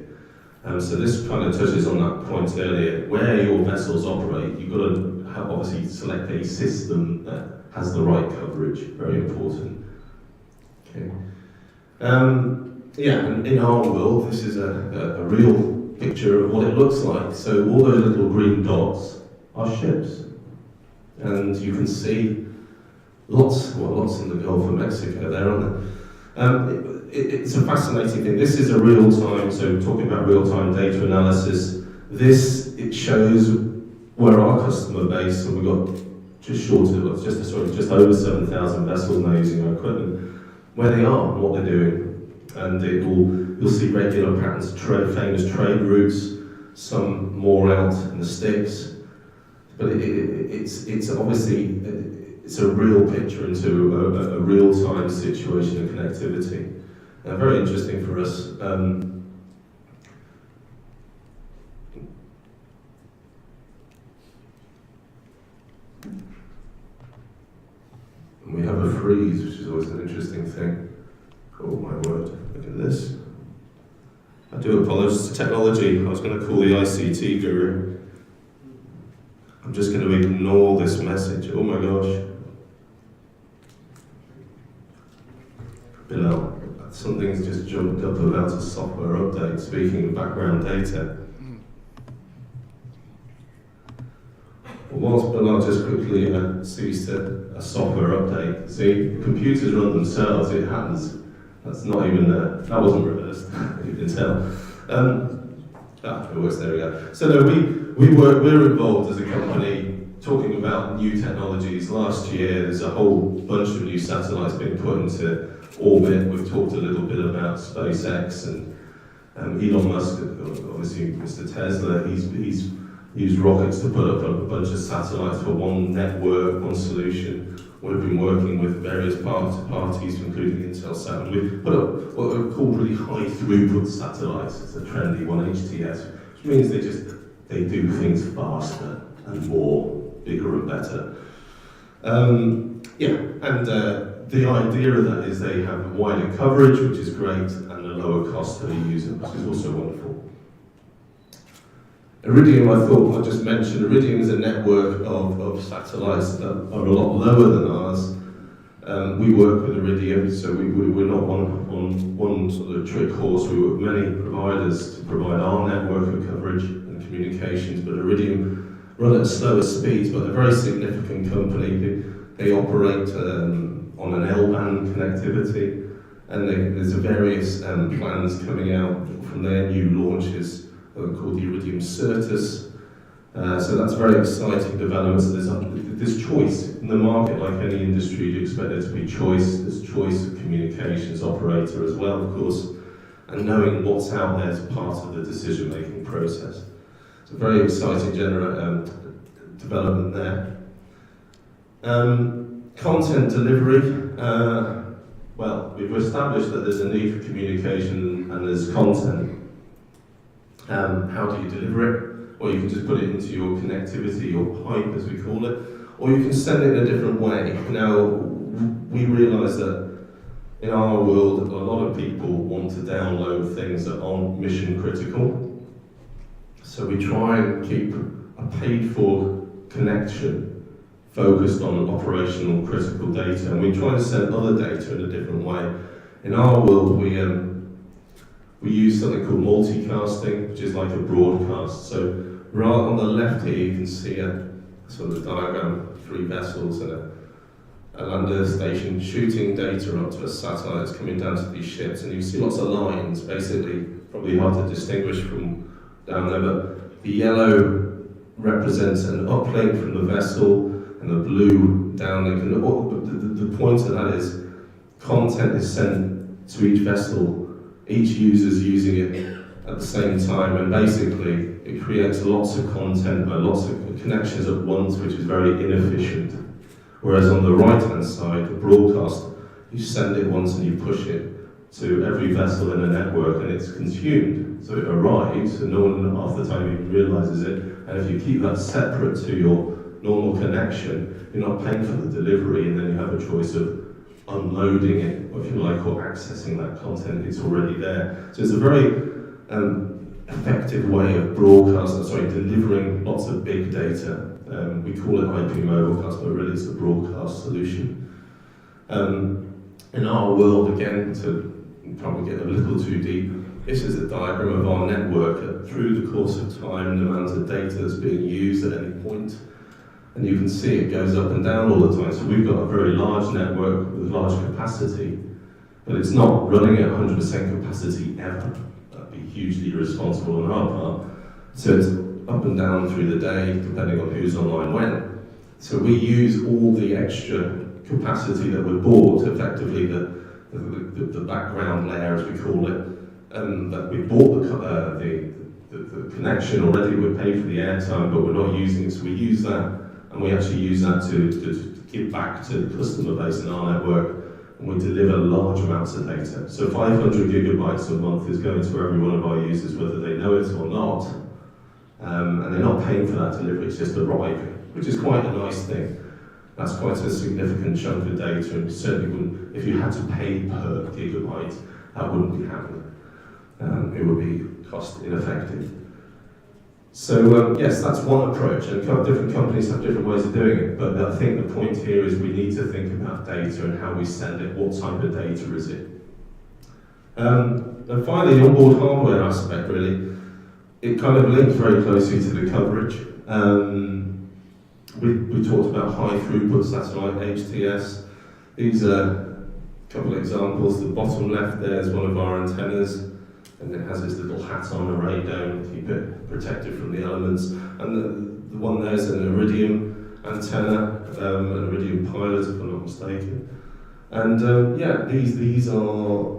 So this kind of touches on that point earlier. Where your vessels operate, you've got to obviously select a system that has the right coverage, very important. Okay. And in our world, this is a real picture of what it looks like. So all those little green dots are ships. And you can see lots in the Gulf of Mexico there, aren't there? It's a fascinating thing. This is a real-time, so talking about real-time data analysis, it shows where our customer base, so we've got just over 7,000 vessels now using our equipment, where they are and what they're doing. And you'll see regular patterns of famous trade routes, some more out in the sticks. But it's obviously, it's a real picture into a real-time situation of connectivity. Very interesting for us. And we have a freeze, which is always an interesting thing. Oh my word, look at this. I do apologise to technology. I was going to call the ICT guru. I'm just going to ignore this message. Oh my gosh. Below. Something's just jumped up about a software update, speaking of background data. Well, whilst Bilal just quickly sees a software update, see, computers run themselves, it happens. That's not even, that wasn't reversed, you can tell. It works, there we go. So no, we're involved as a company talking about new technologies. Last year, there's a whole bunch of new satellites being put into orbit. We've talked a little bit about SpaceX and Elon Musk, obviously Mr. Tesla, he's used rockets to put up a bunch of satellites for one network, one solution. we've been working with various parties, including Intelsat, and we've put up what are called really high throughput satellites. It's a trendy one, HTS, which means they do things faster and more, bigger and better. The idea of that is they have wider coverage, which is great, and a lower cost to the user, which is also wonderful. Iridium, I thought I'd just mention, Iridium is a network of satellites that are a lot lower than ours. We work with Iridium, so we're not on one sort of trick horse. We work with many providers to provide our network of coverage and communications, but Iridium run at slower speeds, but they're a very significant company. They operate on an L-band connectivity, and there's various plans coming out from their new launches called the Iridium Certus. So that's very exciting development. So there's choice in the market, like any industry. You expect there to be choice. There's choice of communications operator as well, of course, and knowing what's out there is part of the decision-making process. It's a very exciting development there. Content delivery. Well, we've established that there's a need for communication and there's content. How do you deliver it? Or you can just put it into your connectivity, your pipe as we call it, or you can send it in a different way. Now, we realise that in our world, a lot of people want to download things that aren't mission critical. So we try and keep a paid for connection focused on operational critical data, and we try to send other data in a different way. In our world, we use something called multicasting, which is like a broadcast. So right on the left here, you can see a sort of diagram, 3 vessels and a lander station shooting data up to a satellite that's coming down to these ships, and you see lots of lines, basically, probably hard to distinguish from down there, but the yellow represents an uplink from the vessel, and the blue downlink. And the point of that is content is sent to each vessel. Each user's using it at the same time, and basically it creates lots of content and lots of connections at once, which is very inefficient. Whereas on the right-hand side, the broadcast, you send it once and you push it to every vessel in the network, and it's consumed. So it arrives, and no one half the time even realizes it. And if you keep that separate to your normal connection, you're not paying for the delivery, and then you have a choice of unloading it, if you like, or accessing that content. It's already there. So it's a very effective way of delivering lots of big data. We call it IP Mobilecast, but really it's a broadcast solution. In our world, again, to probably get a little too deep, this is a diagram of our network through the course of time, the amount of data that's being used at any point. And you can see it goes up and down all the time. So we've got a very large network with large capacity, but it's not running at 100% capacity ever. That'd be hugely irresponsible on our part. So it's up and down through the day, depending on who's online when. So we use all the extra capacity that we bought, effectively the background layer, as we call it, that we bought the connection already. We paid for the airtime, but we're not using it. So we use that. And we actually use that to give back to the customer base in our network, and we deliver large amounts of data. So 500 gigabytes a month is going to every one of our users, whether they know it or not, and they're not paying for that delivery, it's just arriving, which is quite a nice thing. That's quite a significant chunk of data, and certainly wouldn't, if you had to pay per gigabyte, that wouldn't be happening. It would be cost ineffective. So yes, that's one approach, and different companies have different ways of doing it, but I think the point here is we need to think about data and how we send it, what type of data is it. And finally, the onboard hardware aspect, really, it kind of links very closely to the coverage. We talked about high throughput satellite, HTS. These are a couple of examples. The bottom left there is one of our antennas, and it has its little hat on, array dome, to keep it protected from the elements. And the one there is an Iridium antenna, an Iridium pilot, if I'm not mistaken. And these are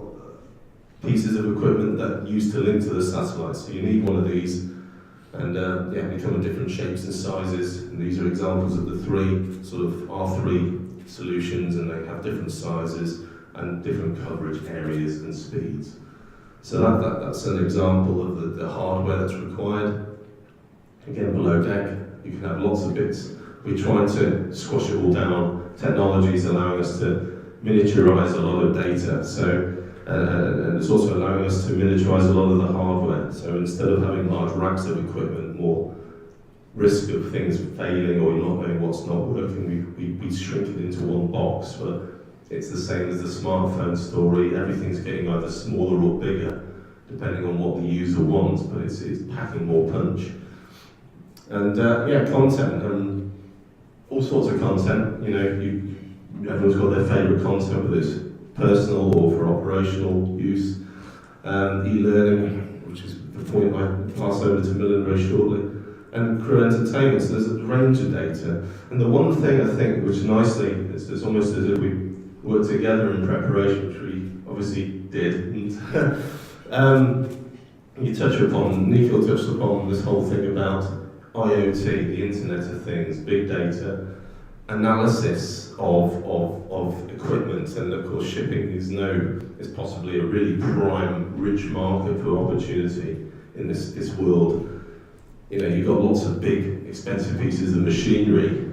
pieces of equipment that are used to link to the satellite. So you need one of these, and they come in different shapes and sizes. And these are examples of the three, sort of our three solutions, and they have different sizes and different coverage areas and speeds. So that's an example of the hardware that's required. Again, below deck, you can have lots of bits. We're trying to squash it all down. Technology is allowing us to miniaturize a lot of data. So, and it's also allowing us to miniaturize a lot of the hardware. So instead of having large racks of equipment, more risk of things failing or not knowing what's not working, we shrink it into one box. But it's the same as the smartphone story. Everything's getting either smaller or bigger, depending on what the user wants, but it's packing more punch. And content, all sorts of content. You know, everyone's got their favourite content, whether it's personal or for operational use. E-learning, which is the point I pass over to Milind very shortly, and crew entertainment. So there's a range of data. And the one thing I think, which nicely, it's almost as if we worked together in preparation, which we obviously did. You touch upon, Nikhil touched upon this whole thing about IoT, the Internet of Things, big data, analysis of equipment, and of course shipping is possibly a really prime, rich market for opportunity in this world. You know, you've got lots of big, expensive pieces of machinery,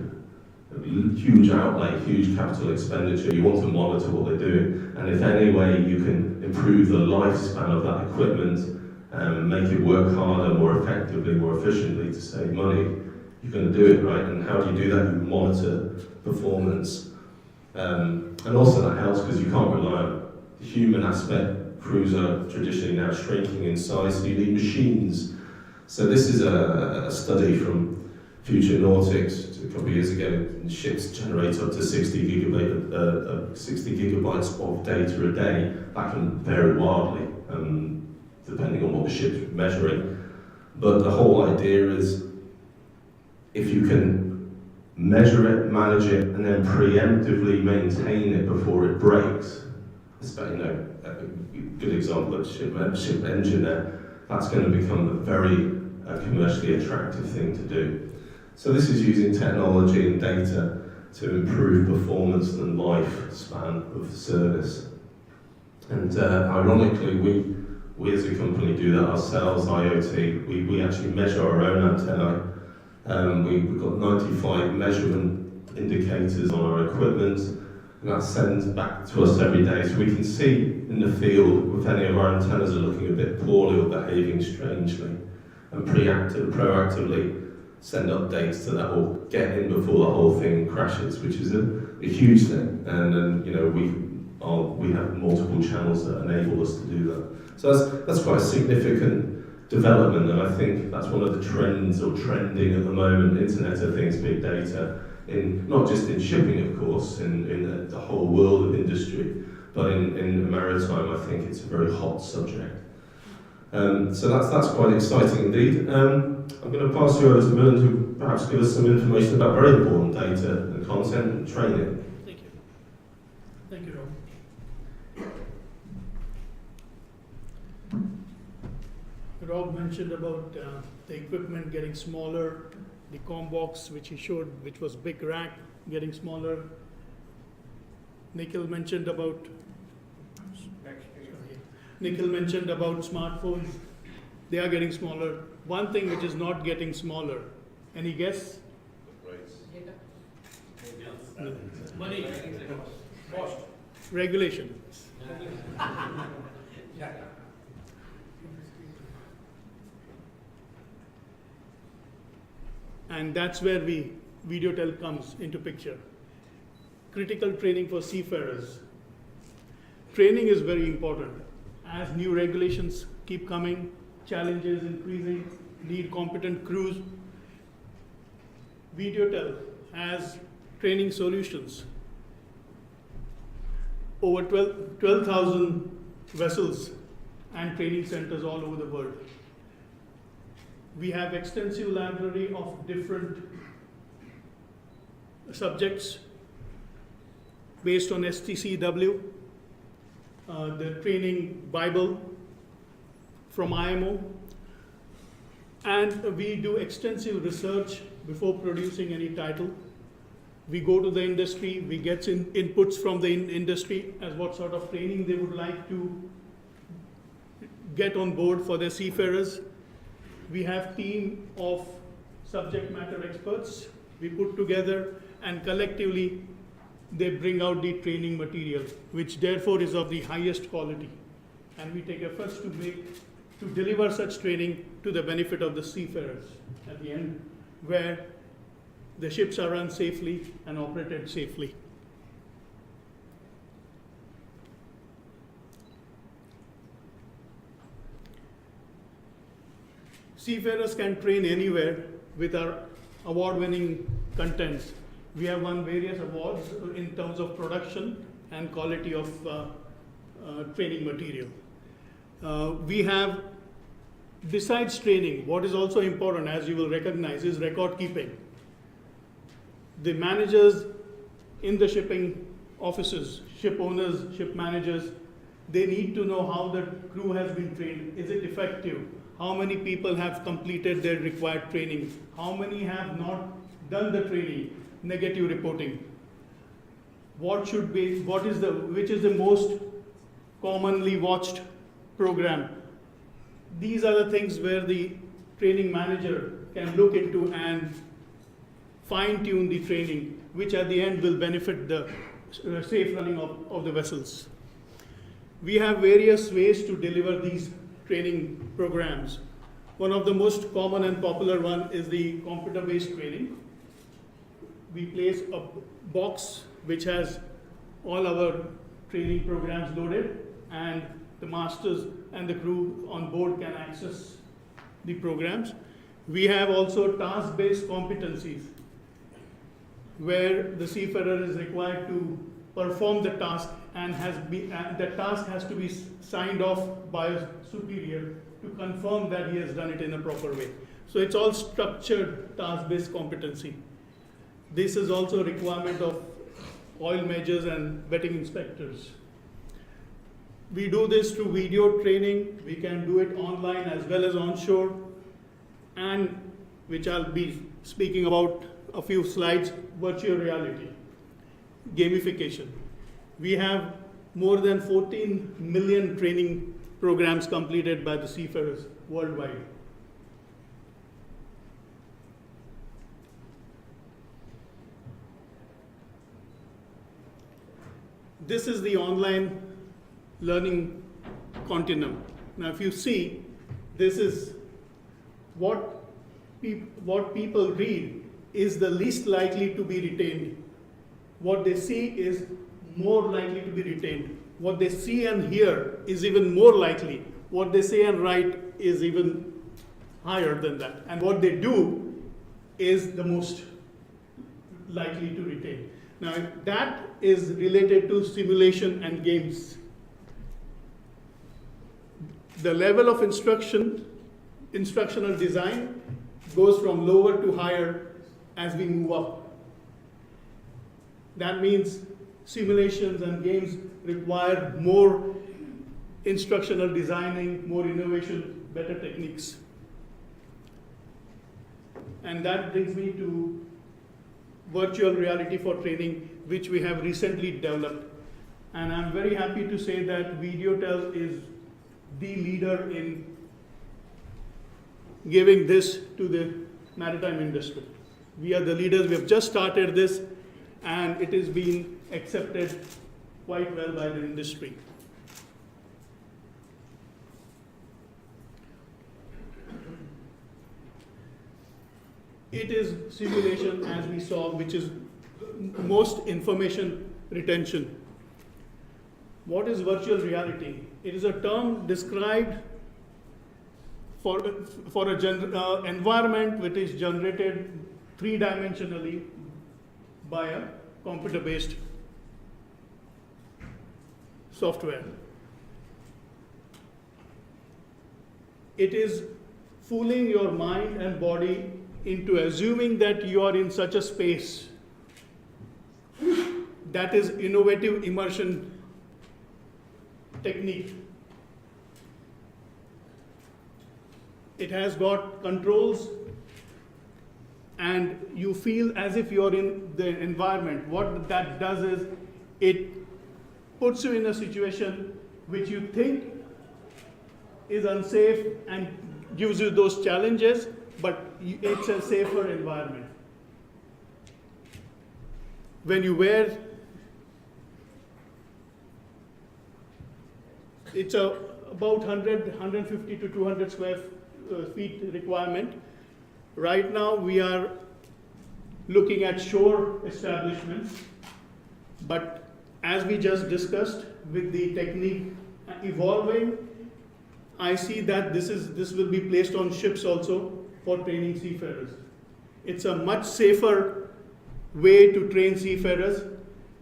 huge outlay, huge capital expenditure. You want to monitor what they're doing, and if any way you can improve the lifespan of that equipment, make it work harder, more effectively, more efficiently to save money, you're going to do it, right? And how do you do that? You monitor performance. And also that helps because you can't rely on the human aspect. Crews are traditionally now shrinking in size, so you need machines. So this is a study from Future Nautics a couple of years ago. Ships generate up to 60 gigabytes of data a day. That can vary wildly, depending on what the ship's measuring. But the whole idea is, if you can measure it, manage it, and then preemptively maintain it before it breaks, especially, you know, a good example of ship engine there, that's going to become a very commercially attractive thing to do. So this is using technology and data to improve performance and lifespan of the service. And ironically, we as a company do that ourselves, IoT. We actually measure our own antennae. We've got 95 measurement indicators on our equipment, and that sends back to us every day. So we can see in the field if any of our antennas are looking a bit poorly or behaving strangely, and proactively send updates to that or get in before the whole thing crashes, which is a huge thing. And you know, we have multiple channels that enable us to do that. So that's quite a significant development, and I think that's one of the trends or trending at the moment, Internet of Things, big data, in not just in shipping, of course, in the whole world of industry, but in maritime, I think it's a very hot subject. So that's quite exciting indeed. I'm going to pass you over to Milind, who perhaps give us some information about very important data and content and training. Thank you. Thank you, Rob. Rob mentioned about the equipment getting smaller, the comm box which he showed, which was big rack, getting smaller. Nikhil mentioned about smartphones. They are getting smaller. One thing which is not getting smaller. Any guess? Money. Cost. Regulation. And that's where Videotel comes into picture. Critical training for seafarers. Training is very important. As new regulations keep coming, challenges increasing, need competent crews. Videotel has training solutions. Over 12,000 vessels and training centers all over the world. We have extensive library of different subjects based on STCW, the training Bible from IMO, and we do extensive research before producing any title. We go to the industry, we get inputs from the industry as what sort of training they would like to get on board for their seafarers. We have team of subject matter experts we put together, and collectively they bring out the training material, which therefore is of the highest quality. And we take efforts to deliver such training to the benefit of the seafarers at the end, where the ships are run safely and operated safely. Seafarers can train anywhere with our award-winning contents. We have won various awards in terms of production and quality of training material. We have, besides training, what is also important, as you will recognize, is record keeping. The managers in the shipping offices, ship owners, ship managers, they need to know how the crew has been trained. Is it effective? How many people have completed their required training? How many have not done the training? Negative reporting. Which is the most commonly watched program? These are the things where the training manager can look into and fine-tune the training, which at the end will benefit the safe running of the vessels. We have various ways to deliver these training programs. One of the most common and popular one is the computer-based training. We place a box which has all our training programs loaded, and the masters and the crew on board can access the programs. We have also task-based competencies, where the seafarer is required to perform the task, and the task has to be signed off by a superior to confirm that he has done it in a proper way. So it's all structured task-based competency. This is also a requirement of oil majors and vetting inspectors. We do this through video training. We can do it online as well as onshore, and which I'll be speaking about a few slides, virtual reality, gamification. We have more than 14 million training programs completed by the seafarers worldwide. This is the online learning continuum. Now, if you see, this is what people read is the least likely to be retained. What they see is more likely to be retained. What they see and hear is even more likely. What they say and write is even higher than that. And what they do is the most likely to retain. Now, that is related to simulation and games. The level of instructional design goes from lower to higher as we move up. That means simulations and games require more instructional designing, more innovation, better techniques. And that brings me to virtual reality for training, which we have recently developed. And I'm very happy to say that Videotel is the leader in giving this to the maritime industry. We are the leaders. We have just started this, and it is being accepted quite well by the industry. It is simulation, as we saw, which is most information retention. What is virtual reality? It is a term described for an environment which is generated three-dimensionally by a computer-based software. It is fooling your mind and body into assuming that you are in such a space. That is innovative immersion technique. It has got controls and you feel as if you're in the environment. What that does is it puts you in a situation which you think is unsafe and gives you those challenges, but it's a safer environment. When you wear, it's about 100, 150 to 200 square feet requirement. Right now we are looking at shore establishments, but as we just discussed, with the technique evolving, I see that this will be placed on ships also for training seafarers. It's a much safer way to train seafarers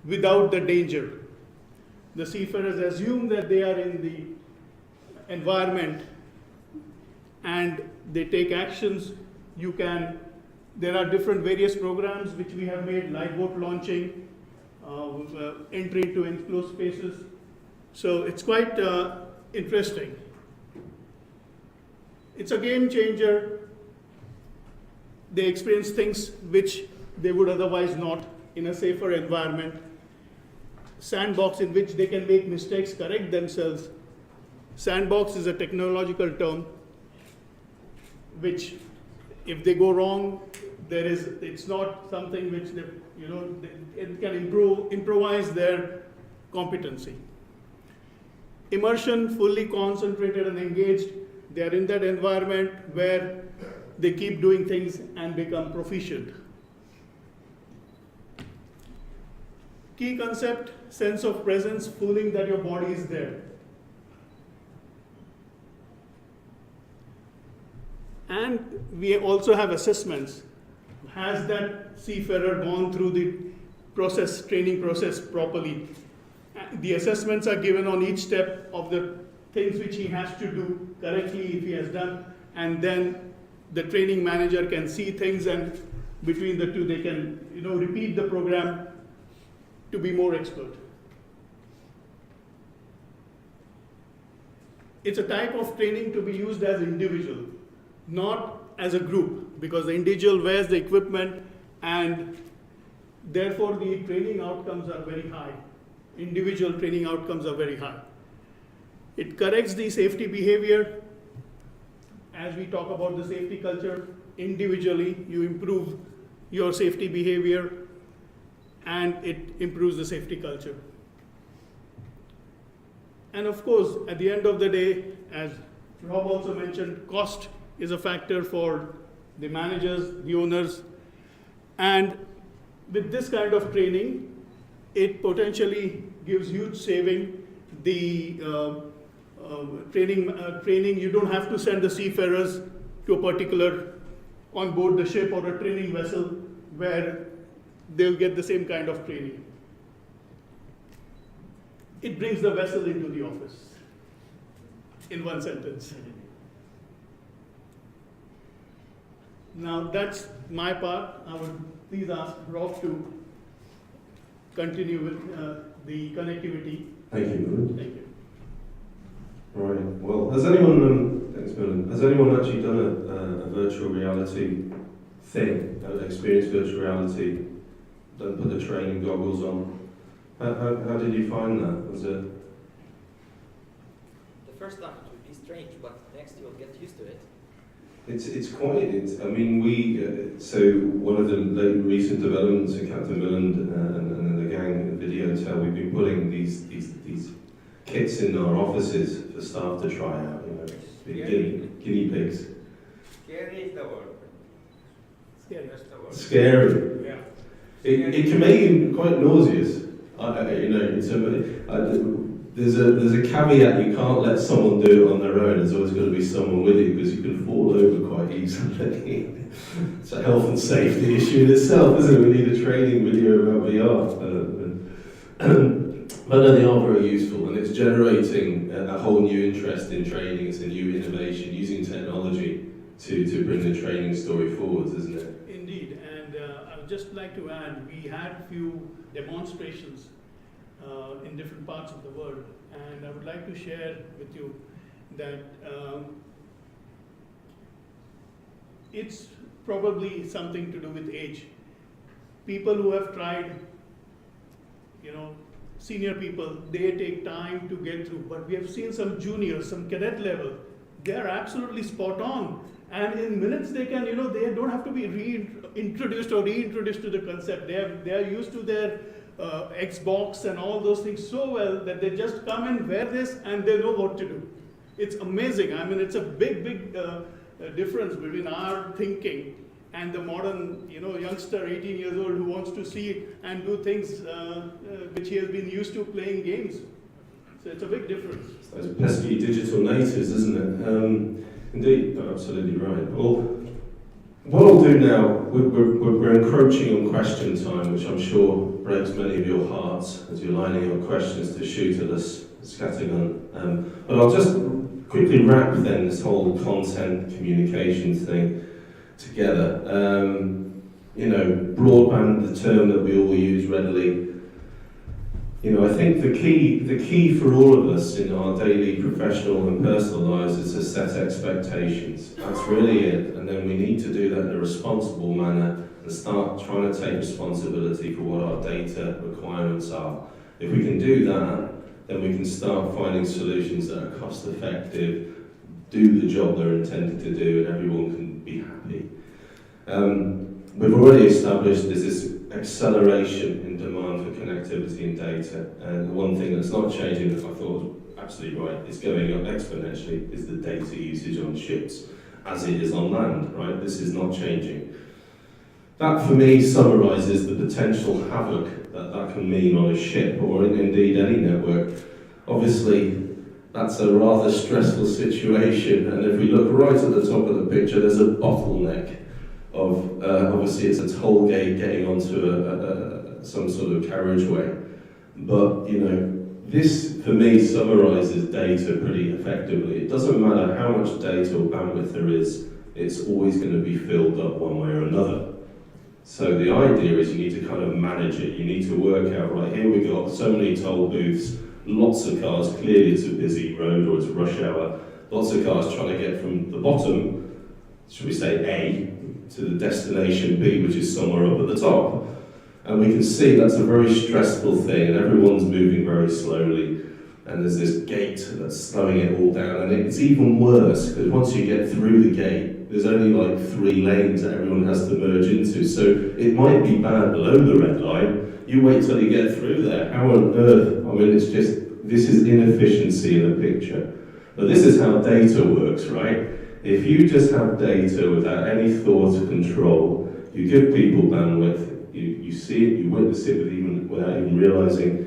without the danger. The seafarers assume that they are in the environment and they take actions. There are different various programs which we have made, lifeboat launching, entry into enclosed spaces. So it's quite interesting. It's a game changer. They experience things which they would otherwise not in a safer environment. Sandbox in which they can make mistakes, correct themselves. Sandbox is a technological term which, if they go wrong, it's not something which it can improvise their competency. Immersion, fully concentrated and engaged. They are in that environment where they keep doing things and become proficient. Key concept, sense of presence, feeling that your body is there. And we also have assessments. Has that seafarer gone through the training process properly? The assessments are given on each step of the things which he has to do correctly if he has done, and then the training manager can see things, and between the two they can repeat the program to be more expert. It's a type of training to be used as individual, not as a group, because the individual wears the equipment and therefore the training outcomes are very high. Individual training outcomes are very high. It corrects the safety behavior. As we talk about the safety culture, individually you improve your safety behavior and it improves the safety culture. And of course, at the end of the day, as Rob also mentioned, cost is a factor for the managers, the owners, and with this kind of training, it potentially gives huge saving. The training, you don't have to send the seafarers to a particular on board the ship or a training vessel where they'll get the same kind of training. It brings the vessel into the office, in one sentence. Now that's my part. I would please ask Rob to continue with the connectivity. Thank you, Milind. Thank you. All right. Well, has anyone, thanks, Milind, has anyone actually done a virtual reality thing, experienced virtual reality, put the training goggles on? How did you find that? Was it? The first time it would be strange, but next you'll get used to it. I mean, so one of the recent developments in Captain Milind and the gang at Videotel, we've been putting these kits in our offices for staff to try out, guinea pigs. Scary is the word. Scary. That's the word. Scary. Yeah. It can make you quite nauseous. There's a caveat: you can't let someone do it on their own. There's always got to be someone with you because you can fall over quite easily. It's a health and safety issue in itself, isn't it? We need a training video about VR. But no, they are very useful, and it's generating a whole new interest in training. It's a new innovation using technology to bring the training story forwards, isn't it? Indeed, and I would just like to add, we had a few demonstrations in different parts of the world, and I would like to share with you that it's probably something to do with age. People who have tried, senior people, they take time to get through. But we have seen some juniors, some cadet level, they are absolutely spot on. And in minutes they can, they don't have to be reintroduced to the concept. They are used to their Xbox and all those things so well that they just come and wear this and they know what to do. It's amazing. I mean, it's a big difference between our thinking and the modern, youngster, 18 years old, who wants to see and do things which he has been used to playing games. So it's a big difference. Those pesky digital natives, isn't it? Indeed, you're absolutely right. Well, what I'll do now, we're encroaching on question time, which I'm sure breaks many of your hearts as you're lining your questions to shoot at us, scattergun. But I'll just quickly wrap then this whole content communication thing together. Broadband, the term that we all use readily. I think the key for all of us in our daily professional and personal lives is to set expectations. That's really it. And then we need to do that in a responsible manner and start trying to take responsibility for what our data requirements are. If we can do that, then we can start finding solutions that are cost effective, do the job they're intended to do, and everyone can be happy. We've already established there's this acceleration in demand for connectivity and data, and the one thing that's not changing that I thought was absolutely right, is going up exponentially, is the data usage on ships as it is on land, right? This is not changing. That for me summarises the potential havoc that can mean on a ship or indeed any network. Obviously, that's a rather stressful situation, and if we look right at the top of the picture, there's a bottleneck of, obviously it's a toll gate getting onto some sort of carriageway. But, this for me summarises data pretty effectively. It doesn't matter how much data or bandwidth there is, it's always going to be filled up one way or another. So the idea is you need to kind of manage it. You need to work out, right, here we got so many toll booths, lots of cars, clearly it's a busy road or it's rush hour, lots of cars trying to get from the bottom, should we say A, to the destination B, which is somewhere up at the top. And we can see that's a very stressful thing, and everyone's moving very slowly, and there's this gate that's slowing it all down, and it's even worse, because once you get through the gate, there's only like 3 lanes that everyone has to merge into, so it might be bad below the red line. You wait till you get through there. How on earth? I mean, it's just, this is inefficiency in a picture. But this is how data works, right? If you just have data without any thought or control, you give people bandwidth, you see it, you witness it without even realizing,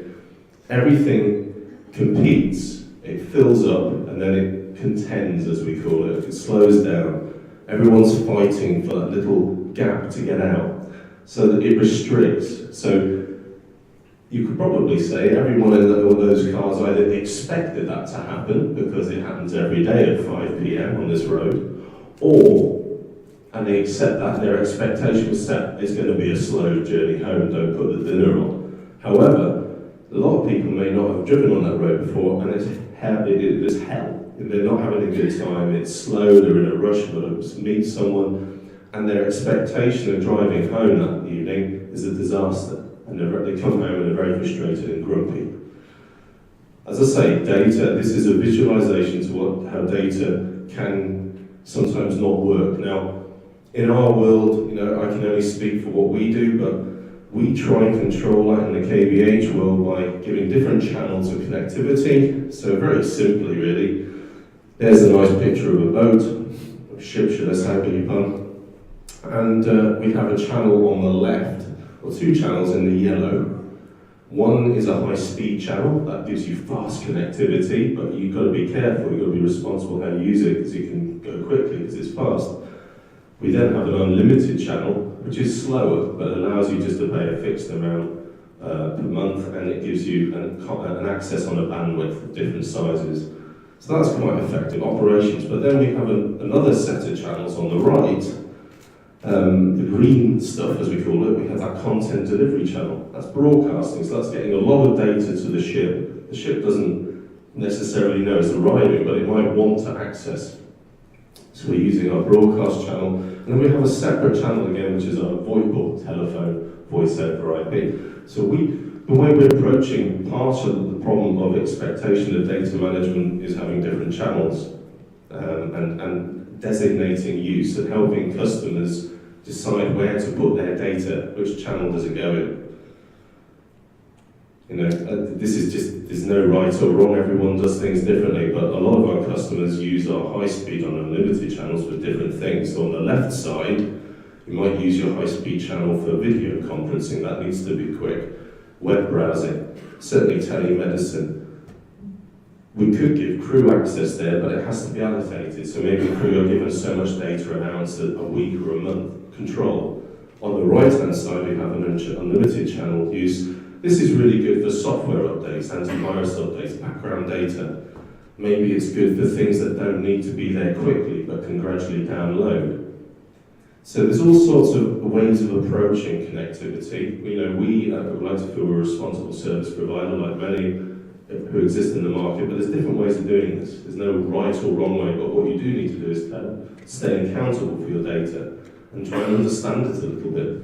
everything competes, it fills up, and then it contends, as we call it. It slows down. Everyone's fighting for that little gap to get out, so that it restricts. So you could probably say everyone in all those cars either expected that to happen, because it happens every day at 5 p.m. on this road, and they accept that their expectation was set, it's going to be a slow journey home, don't put the dinner on. However, a lot of people may not have driven on that road before, and it's hell. They're not having a good time, it's slow, they're in a rush, but meet someone, and their expectation of driving home that evening is a disaster. And they come home and they're very frustrated and grumpy. As I say, data, this is a visualization to how data can sometimes not work. Now, in our world, I can only speak for what we do, but we try and control that in the KVH world by giving different channels of connectivity. So very simply, really, there's a nice picture of a boat, a ship, should I say, beg your pardon. And we have a channel on the left, or 2 channels in the yellow. One is a high-speed channel that gives you fast connectivity, but you've got to be careful, you've got to be responsible how you use it, because it can go quickly because it's fast. We then have an unlimited channel, which is slower, but allows you just to pay a fixed amount per month, and it gives you an access on a bandwidth of different sizes. So that's quite effective operations. But then we have another set of channels on the right. The green stuff, as we call it, we have that content delivery channel. That's broadcasting, so that's getting a lot of data to the ship. The ship doesn't necessarily know it's arriving, but it might want to access. So So we're using our broadcast channel, and then we have a separate channel again, which is our VoIP or telephone voice over IP. So the way we're approaching part of the problem of expectation of data management is having different channels and designating use and helping customers decide where to put their data, which channel does it go in. You know, this is just, there's no right or wrong, everyone does things differently, but a lot of our customers use our high-speed and unlimited channels for different things. So on the left side, you might use your high-speed channel for video conferencing, that needs to be quick. Web browsing, certainly telemedicine. We could give crew access there, but it has to be allocated. So maybe crew are given so much data an ounce a week or a month control. On the right-hand side, we have an unlimited channel use. This is really good for software updates, antivirus updates, background data. Maybe it's good for things that don't need to be there quickly, but can gradually download. So there's all sorts of ways of approaching connectivity. You know, we would like to feel we're a responsible service provider, like many who exist in the market, but there's different ways of doing this. There's no right or wrong way, but what you do need to do is stay accountable for your data and try and understand it a little bit.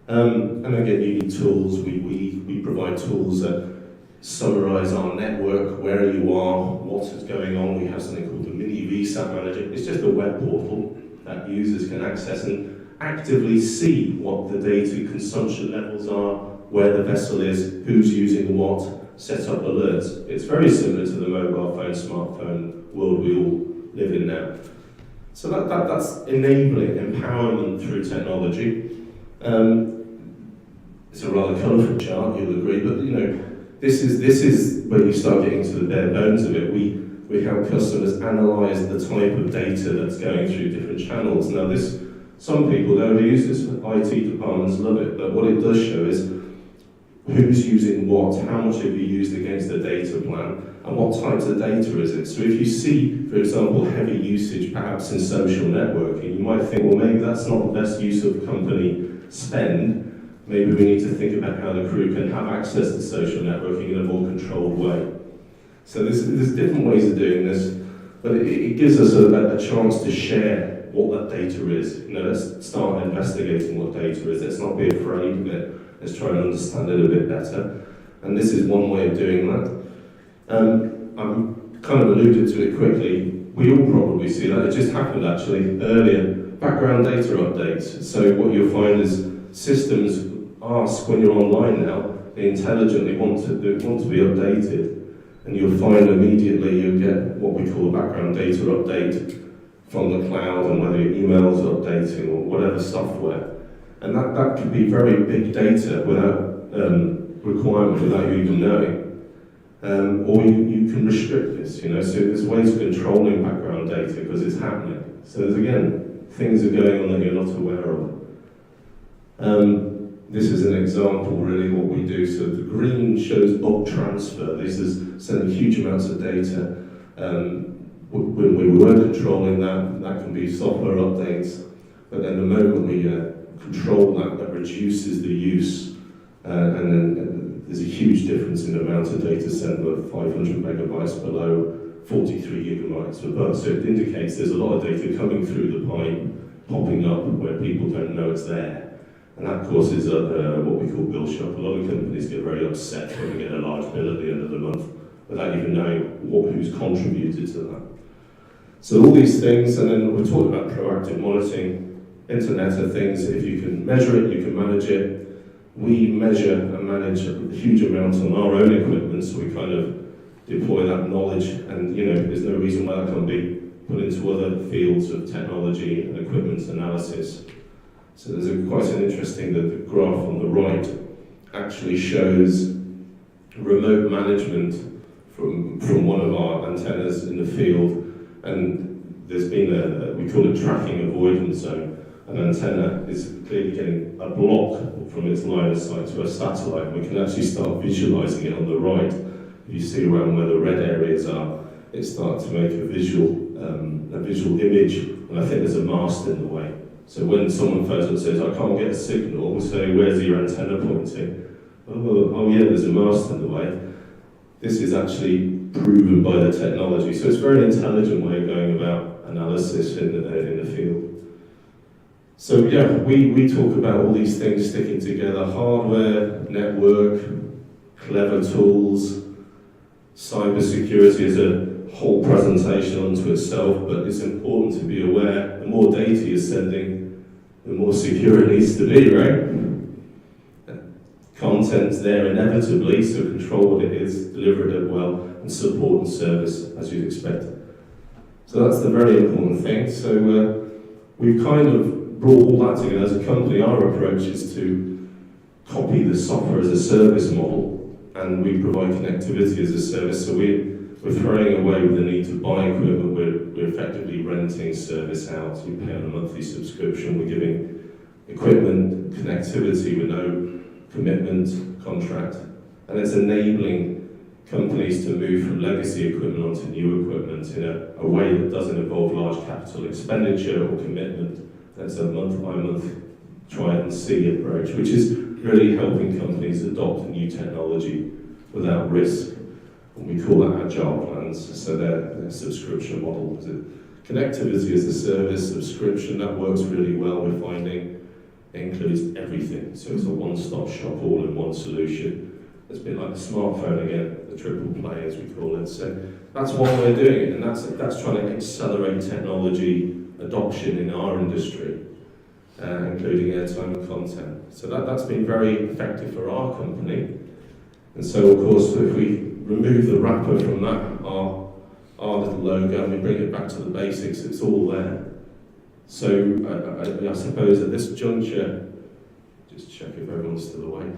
And again, you need tools. We provide tools that summarize our network, where you are, what is going on. We have something called the Mini VSAT Manager. It's just a web portal that users can access and actively see what the data consumption levels are, where the vessel is, who's using what, set up alerts. It's very similar to the mobile phone, smartphone world we all live in now. So that's enabling empowerment through technology. It's a rather colourful chart, you'll agree, but you know, this is where you start getting to the bare bones of it. We help customers analyse the type of data that's going through different channels. Now some people don't use this, IT departments love it, but what it does show is who's using what, how much have you used against the data plan, and what types of data is it. So if you see, for example, heavy usage perhaps in social networking, you might think, well, maybe that's not the best use of company spend. Maybe we need to think about how the crew can have access to social networking in a more controlled way. So there's different ways of doing this, but it gives us a chance to share what that data is. You know, let's start investigating what data is. Let's not be afraid of it. Let's try and understand it a bit better. And this is one way of doing that. I'm kind of alluded to it quickly. We all probably see that. It just happened actually earlier. Background data updates. So what you'll find is systems ask when you're online now, they intelligently want to be updated. And you'll find immediately you'll get what we call a background data update from the cloud, and whether your email's updating or whatever software. And that could be very big data without requirement, without you even knowing. Or you can restrict this, you know, so there's ways of controlling background data because it's happening. So there's, again, things are going on that you're not aware of. This is an example, really, what we do. So the green shows bulk transfer. This is sending huge amounts of data. When we were controlling that can be software updates. But then the moment we control that reduces the use. And then there's a huge difference in the amount of data sent, with 500 megabytes below 43 gigabytes above. So it indicates there's a lot of data coming through the pipe, popping up where people don't know it's there. And that causes what we call bill shock. A lot of companies get very upset when they get a large bill at the end of the month without even knowing who's contributed to that. So all these things, and then we're talking about proactive monitoring, Internet of Things. If you can measure it, you can manage it. We measure and manage a huge amount on our own equipment, so we kind of deploy that knowledge, and you know, there's no reason why that can't be put into other fields of technology and equipment analysis. So there's quite an interesting, the graph on the right actually shows remote management from one of our antennas in the field, and there's been we call it tracking avoidance zone. An antenna is clearly getting a block from its line of sight to a satellite. We can actually start visualizing it on the right. If you see around where the red areas are, it starts to make a visual image, and I think there's a mast in the way. So when someone phones and says, I can't get a signal, we'll say, where's your antenna pointing? Oh yeah, there's a mast in the way. This is actually proven by the technology. So it's a very intelligent way of going about analysis in the field. So yeah, we talk about all these things sticking together: hardware, network, clever tools, cybersecurity is a whole presentation unto itself, but it's important to be aware the more data you're sending, the more secure it needs to be, right? Content's there inevitably, so control what it is, deliver it well, and support and service as you'd expect. So that's the very important thing. So we've kind of brought all that together as a company. Our approach is to copy the software as a service model, and we provide connectivity as a service. So we're throwing away with the need to buy equipment. We're effectively renting service out. You pay on a monthly subscription. We're giving equipment connectivity with no commitment, contract, and it's enabling companies to move from legacy equipment onto new equipment in a way that doesn't involve large capital expenditure or commitment. That's a month-by-month try and see approach, which is really helping companies adopt new technology without risk. And we call that agile plans, so their subscription model. Connectivity as a service, subscription, that works really well, we're finding. It includes everything, so it's a one-stop shop, all-in-one solution. It's a bit like the smartphone again, the triple play as we call it. So that's one way of doing it, and that's trying to accelerate technology adoption in our industry, including airtime and content. So that's been very effective for our company. And so, of course, if we remove the wrapper from that, our little logo, and we bring it back to the basics, it's all there. So I suppose at this juncture, just check if everyone's still awake.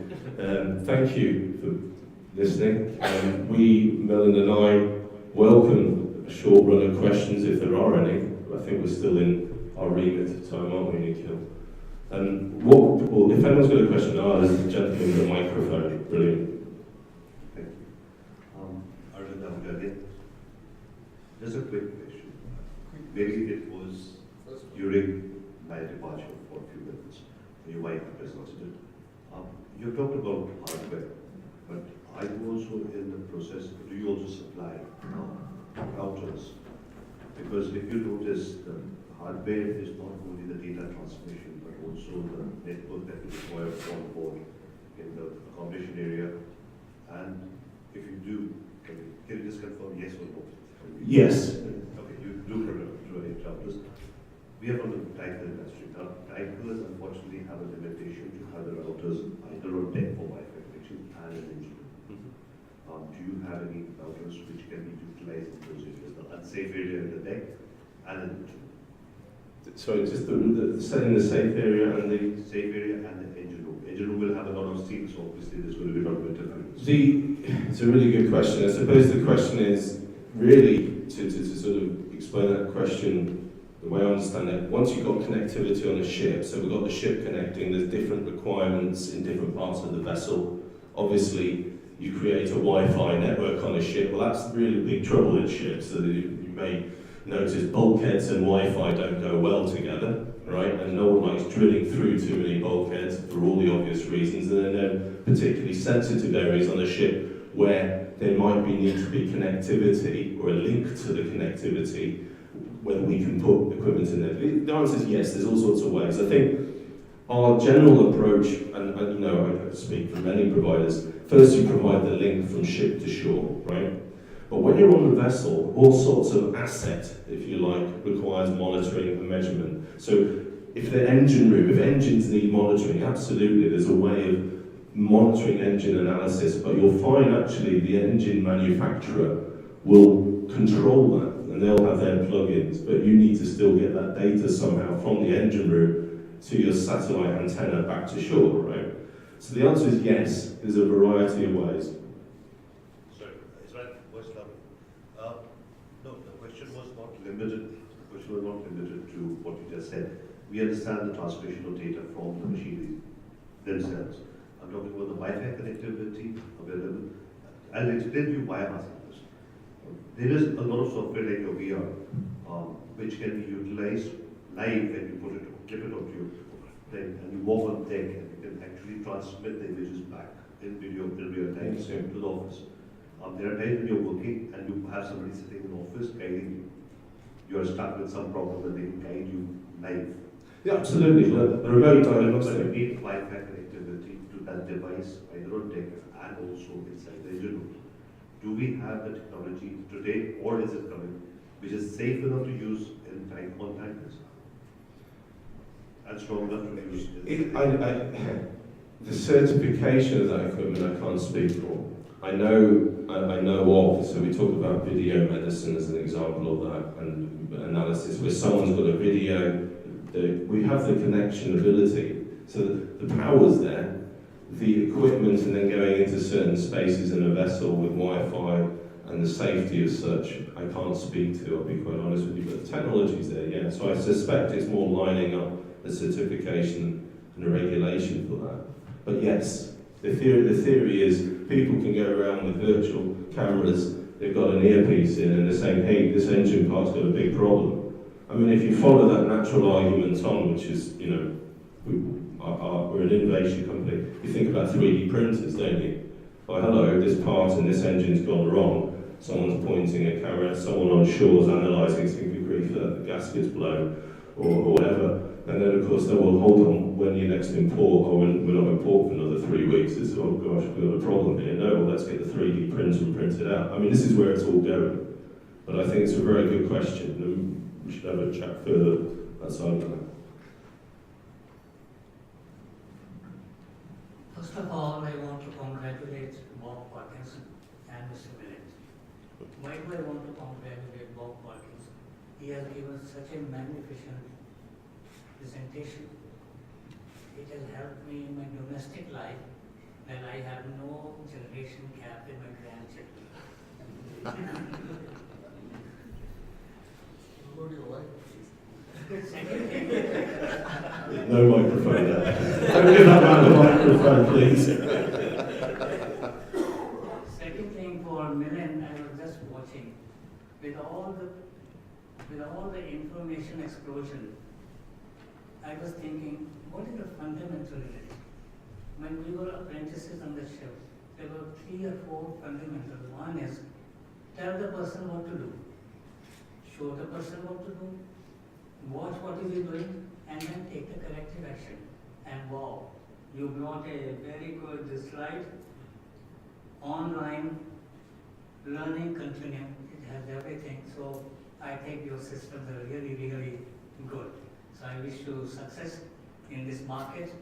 Thank you for listening. We, Milind and I, welcome a short run of questions if there are any. I think we're still in our remit of time, aren't we, Nikhil? Well, if anyone's got a question, there's a gentleman with a microphone. Brilliant. Thank you. Arjun again. Just a quick question. Maybe it was during my departure for a few minutes, your wife has considered. You talked about hardware, but are you also in the process, do you also supply routers? Because if you notice, the hardware is not only the data transmission, but also the network that is required on board in the accommodation area. And if you do, can you just confirm yes or no? Yes. Okay, you do provide routers. We are from the tical industry. Now, ticals unfortunately have a limitation to have the routers either on deck for Wi-Fi connection and an engine. Do you have any routers which can be utilized in those areas, the unsafe area in the deck and an engine? Sorry, just setting the safe area and the safe area and the engine room. Engine room will have a lot of seats, so obviously there's going to be a lot of interference. It's a really good question. I suppose the question is really to sort of explain that question. The way I understand it, once you've got connectivity on a ship, so we've got the ship connecting, there's different requirements in different parts of the vessel. Obviously, you create a Wi-Fi network on a ship, well that's really big trouble in ships, so that you may notice bulkheads and Wi-Fi don't go well together, right? And no one likes drilling through too many bulkheads for all the obvious reasons, and then there are particularly sensitive areas on a ship where there might need to be connectivity or a link to the connectivity, whether we can put equipment in there. The answer is yes, there's all sorts of ways. I think our general approach, and you know, I speak for many providers, first you provide the link from ship to shore, right? But when you're on the vessel, all sorts of asset, if you like, requires monitoring and measurement. So if the engine room, if engines need monitoring, absolutely, there's a way of monitoring engine analysis, but you'll find actually the engine manufacturer will control that, and they'll have their plugins, but you need to still get that data somehow from the engine room to your satellite antenna back to shore, right? So the answer is yes, there's a variety of ways. Sorry, is that voice level? No, the question was not limited. The question was not limited to what you just said. We understand the transmission of data from the machinery themselves. I'm talking about the Wi-Fi connectivity available. I'll explain to you why I'm asking this. There is a lot of software like your VR, which can be utilized live when you clip it onto your thing, and you walk on deck, and you can actually transmit the images back in video in real time to the office. There are days when you're working and you have somebody sitting in the office guiding you. You're stuck with some problem and they can guide you live. Yeah, absolutely. The remote diagnostic. But you need Wi-Fi connectivity to that device, either on deck and also inside the engine room. Do we have the technology today, or is it coming, which is safe enough to use in time on time and strong enough to use? The certification of that equipment I can't speak for. I know of, so we talk about video medicine as an example of that, and analysis where someone's got a video, we have the connection ability, so the power's there, the equipment and then going into certain spaces in a vessel with Wi-Fi and the safety as such, I can't speak to, I'll be quite honest with you, but the technology's there, yeah, so I suspect it's more lining up a certification and a regulation for that. But yes, the theory is people can go around with virtual cameras, they've got an earpiece in and they're saying, hey, this engine part's got a big problem. I mean, if you follow that natural argument on, which is, you know, we're an innovation company, you think about 3D printers, don't you? Well, hello, this part in this engine's gone wrong, someone's pointing a camera, someone on shore's analysing, thinking, grief, the gasket's blown, or whatever. And then, of course, they will hold on when you next import, or when we're not import for another 3 weeks. It's, oh gosh, we've got a problem here. No, well, let's get the 3D printer and print it out. I mean, this is where it's all going. But I think it's a very good question, and we should have a chat further outside of that. First of all, I want to congratulate Bob Parkinson and Mr. Milind. Why do I want to congratulate Bob Parkinson? He has given such a magnificent presentation. It has helped me in my domestic life that I have no generation gap in my grandchildren. What do you like? Second thing, No microphone there. Don't give that man a microphone, please. second thing for Milind, I was just watching. With all the information explosion, I was thinking, what is the fundamental in it? When we were apprentices on the ship, there were 3 or 4 fundamentals. One is, tell the person what to do, show the person what to do, watch what is he doing, and then take the corrective action. And wow, you brought a very good slide. Online learning continuum, it has everything. So I think your systems are really, really good. So I wish you success in this market,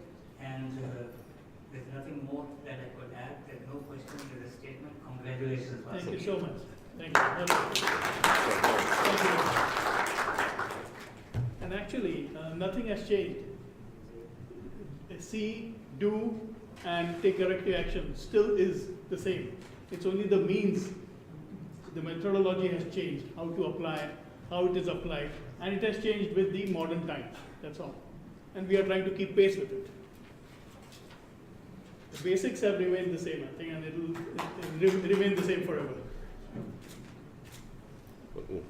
and there's nothing more that I could add. There's no question, there's a statement. Congratulations. Thank you so much. Thank you. Thank you. And actually, nothing has changed. See, do, and take corrective action still is the same. It's only the means, the methodology has changed, how to apply, how it is applied, and it has changed with the modern times, that's all. And we are trying to keep pace with it. The basics have remained the same, I think, and it will remain the same forever.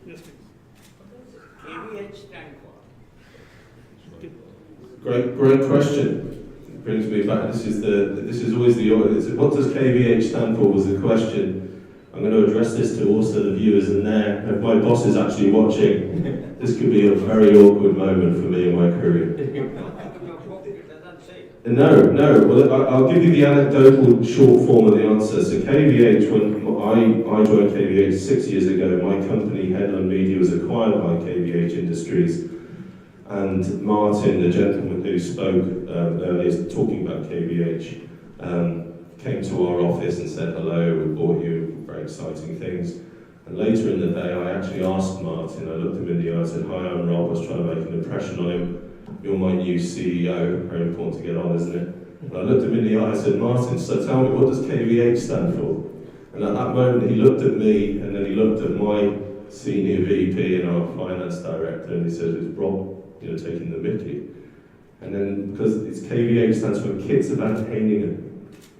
Yes, please. KVH stand for? Great question. It brings me back. This is always the order. What does KVH stand for? Was the question. I'm going to address this to also the viewers in there. If my boss is actually watching, this could be a very awkward moment for me in my career. No. Well, I'll give you the anecdotal short form of the answer. So KVH, when I joined KVH 6 years ago, my company, Headland Media, was acquired by KVH Industries. And Martin, the gentleman who spoke earlier talking about KVH, came to our office and said, hello, we brought you very exciting things. And later in the day, I actually asked Martin, I looked him in the eye and said, hi, I'm Rob, I was trying to make an impression on him. You're my new CEO, very important to get on, isn't it? And I looked him in the eye and said, Martin, so tell me, what does KVH stand for? And at that moment, he looked at me, and then he looked at my senior VP and our finance director, and he said, it's Rob, taking the mickey. And then, because it's KVH stands for Kits Van Heiningen.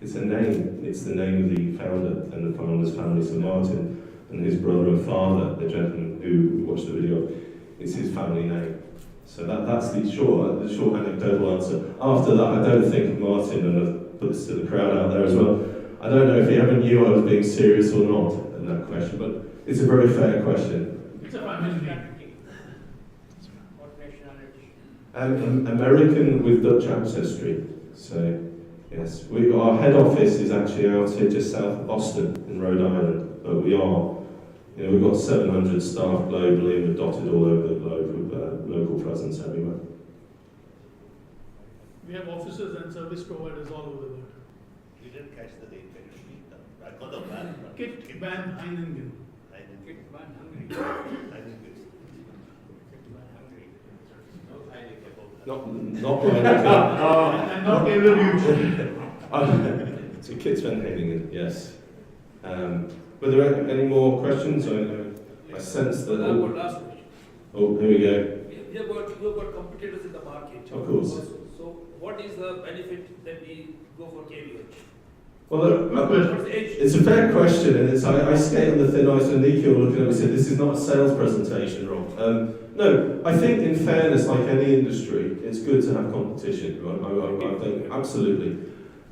It's a name. It's the name of the founder and the founder's family. So Martin and his brother and father, the gentleman who watched the video, it's his family name. So that's the short anecdotal answer. After that, I don't think Martin, and I've put this to the crowd out there as well, I I don't know if he ever knew I was being serious or not in that question, but it's a very fair question. It's a family. What nationality? American with Dutch ancestry. So, yes, our head office is actually out here just south of Boston in Rhode Island, but we've got 700 staff globally and we're dotted all over the globe with local presence everywhere. We have offices and service providers all over the world. You didn't catch the name, can you repeat that? I got the van. Kit Van Heiningen. Kit Van Hungary. Not Heineken. And not ever huge. So Kit Van Heiningen, yes. Were there any more questions? I sense that. Last question. Oh, here we go. You've got competitors in the market. Of course. Also. So what is the benefit that we go for KVH? Well, What's the edge? it's a fair question, and I skate on the thin ice when Nikhil looking at me and said, this is not a sales presentation, Rob. No, I think in fairness, like any industry, it's good to have competition. Right? I think absolutely.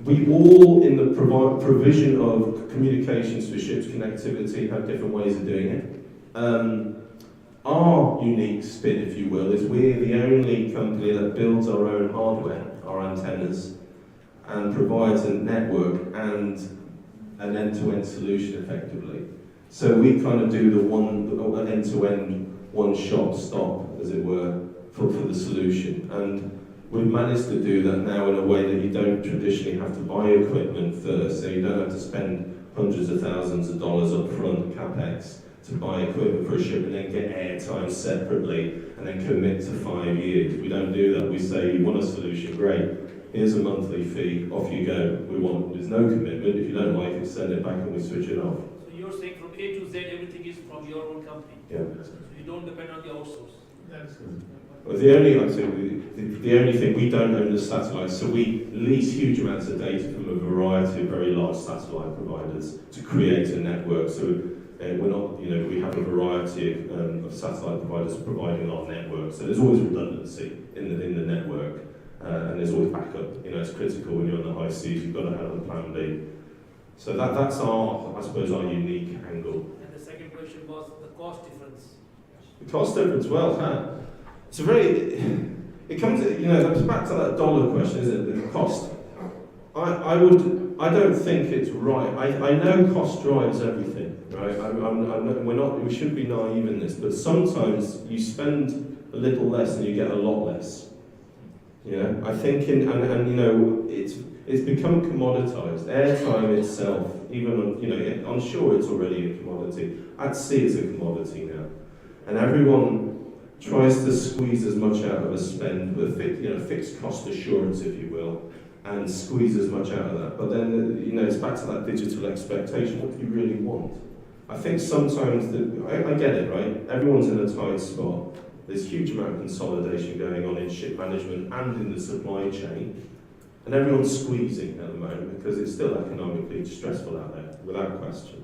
We all, in the provision of communications for ships connectivity, have different ways of doing it. Our unique spin, if you will, is we're the only company that builds our own hardware, our antennas, and provides a network and an end-to-end solution effectively. So we kind of do an end-to-end, one-shop stop, as it were, for the solution. And we've managed to do that now in a way that you don't traditionally have to buy equipment first, so you don't have to spend hundreds of thousands of dollars up front, capex, to buy equipment for a ship and then get airtime separately and then commit to 5 years. We don't do that. We say, you want a solution, great. Here's a monthly fee, off you go. There's no commitment. If you don't like it, send it back and we switch it off. So you're saying from A to Z, everything is from your own company? Yeah. So you don't depend on the outsource? That is good. Well, the only thing, we don't own the satellites, so we lease huge amounts of data from a variety of very large satellite providers to create a network. So we're not, we have a variety of satellite providers providing our network. So there's always redundancy in the network, and there's always backup. It's critical when you're on the high seas. You've got to have a plan B. So that's our unique angle. And the second question was the cost difference. The cost difference, well, it's it comes, that's back to that dollar question, isn't it? The cost. I don't think it's right. I know cost drives everything, right? We shouldn't be naive in this, but sometimes you spend a little less and you get a lot less. I think it's become commoditized. Airtime itself, even on shore it's already a commodity. At sea it's a commodity now. And everyone tries to squeeze as much out of a spend with fixed cost assurance, if you will, and squeeze as much out of that. But then, it's back to that digital expectation. What do you really want? I think sometimes, I get it, right? Everyone's in a tight spot. There's a huge amount of consolidation going on in ship management and in the supply chain. And everyone's squeezing at the moment because it's still economically stressful out there, without question.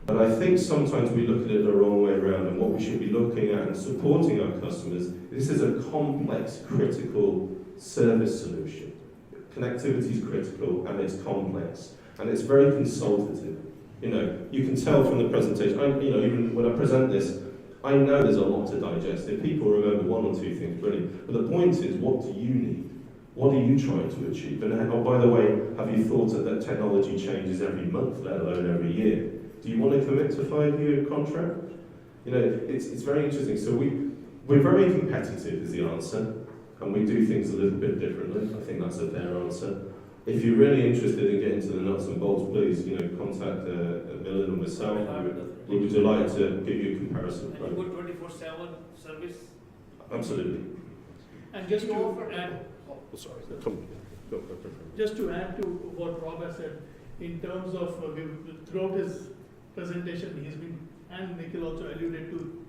But I think sometimes we look at it the wrong way around, and what we should be looking at and supporting our customers, this is a complex, critical service solution. Connectivity is critical and it's complex and it's very consultative. You can tell from the presentation, even when I present this, I know there's a lot to digest. If people remember one or two things, brilliant. But the point is, what do you need? What are you trying to achieve? And by the way, have you thought that technology changes every month, let alone every year? Do you want to commit to a 5-year contract? It's very interesting. So we're very competitive is the answer, and we do things a little bit differently. I think that's a fair answer. If you're really interested in getting to the nuts and bolts, please, contact Milind or myself. We'd be delighted to give you a comparison. And you go 24/7 service? Absolutely. And just to add, Sorry. just to add to what Rob has said, in terms of throughout his presentation, and Nikhil also alluded to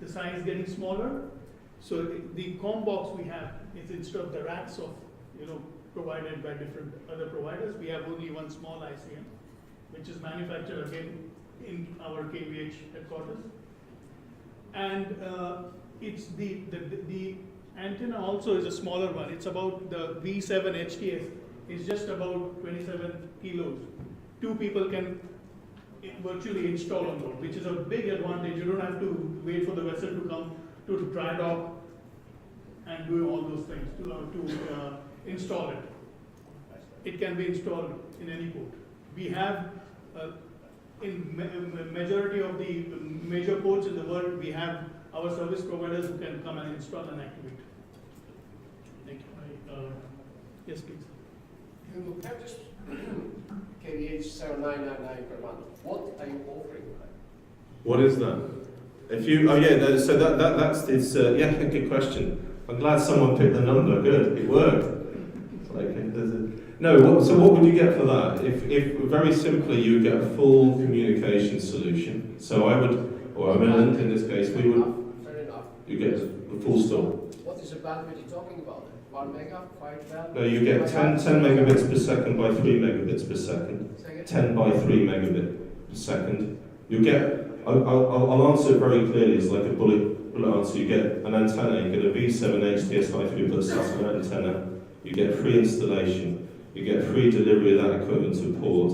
the size getting smaller. So the COM box we have is, instead of the racks of provided by different other providers, we have only one small ICM, which is manufactured again in our KVH headquarters. And it's the antenna also is a smaller one. It's about the V7 HTS is just about 27 kilos. 2 people can virtually install on board, which is a big advantage. You don't have to wait for the vessel to come to dry dock and do all those things to install it. It can be installed in any port. We have, in majority of the major ports in the world, we have our service providers who can come and install and activate. Thank you. Yes, please. You have this KVH 7999 per month. What are you offering? What is that? If you, so that's, it's, yeah, good question. I'm glad someone picked the number, good, it worked. It's like, so what would you get for that? If very simply, you would get a full communication solution. So I would, or Milind in this case, we would, Fair enough. you get the full store. What is the bandwidth you're talking about? 1 mega, 5 mega? No, you get 10 megabits per second by 3 megabits per second. 10 by 3 megabit per second. You get, I'll answer it very clearly, it's like a bullet answer. You get an antenna, you get a V7 HTS high throughput satellite antenna, you get free installation, you get free delivery of that equipment to port,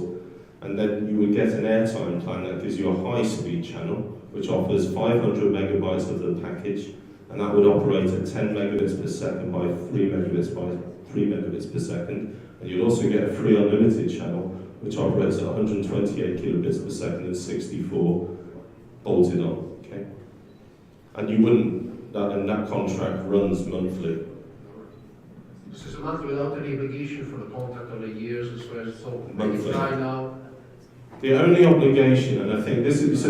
and then you would get an airtime plan that gives you a high speed channel, which offers 500 megabytes of the package, and that would operate at 10 megabits per second by 3 megabits per second. And you'd also get a free unlimited channel, which operates at 128 kilobits per second and 64 bolted on. Okay, and you wouldn't. That contract runs monthly. This is a month without any obligation for the contract on the years as well as so. Monthly. Try now. The only obligation, and I think this is,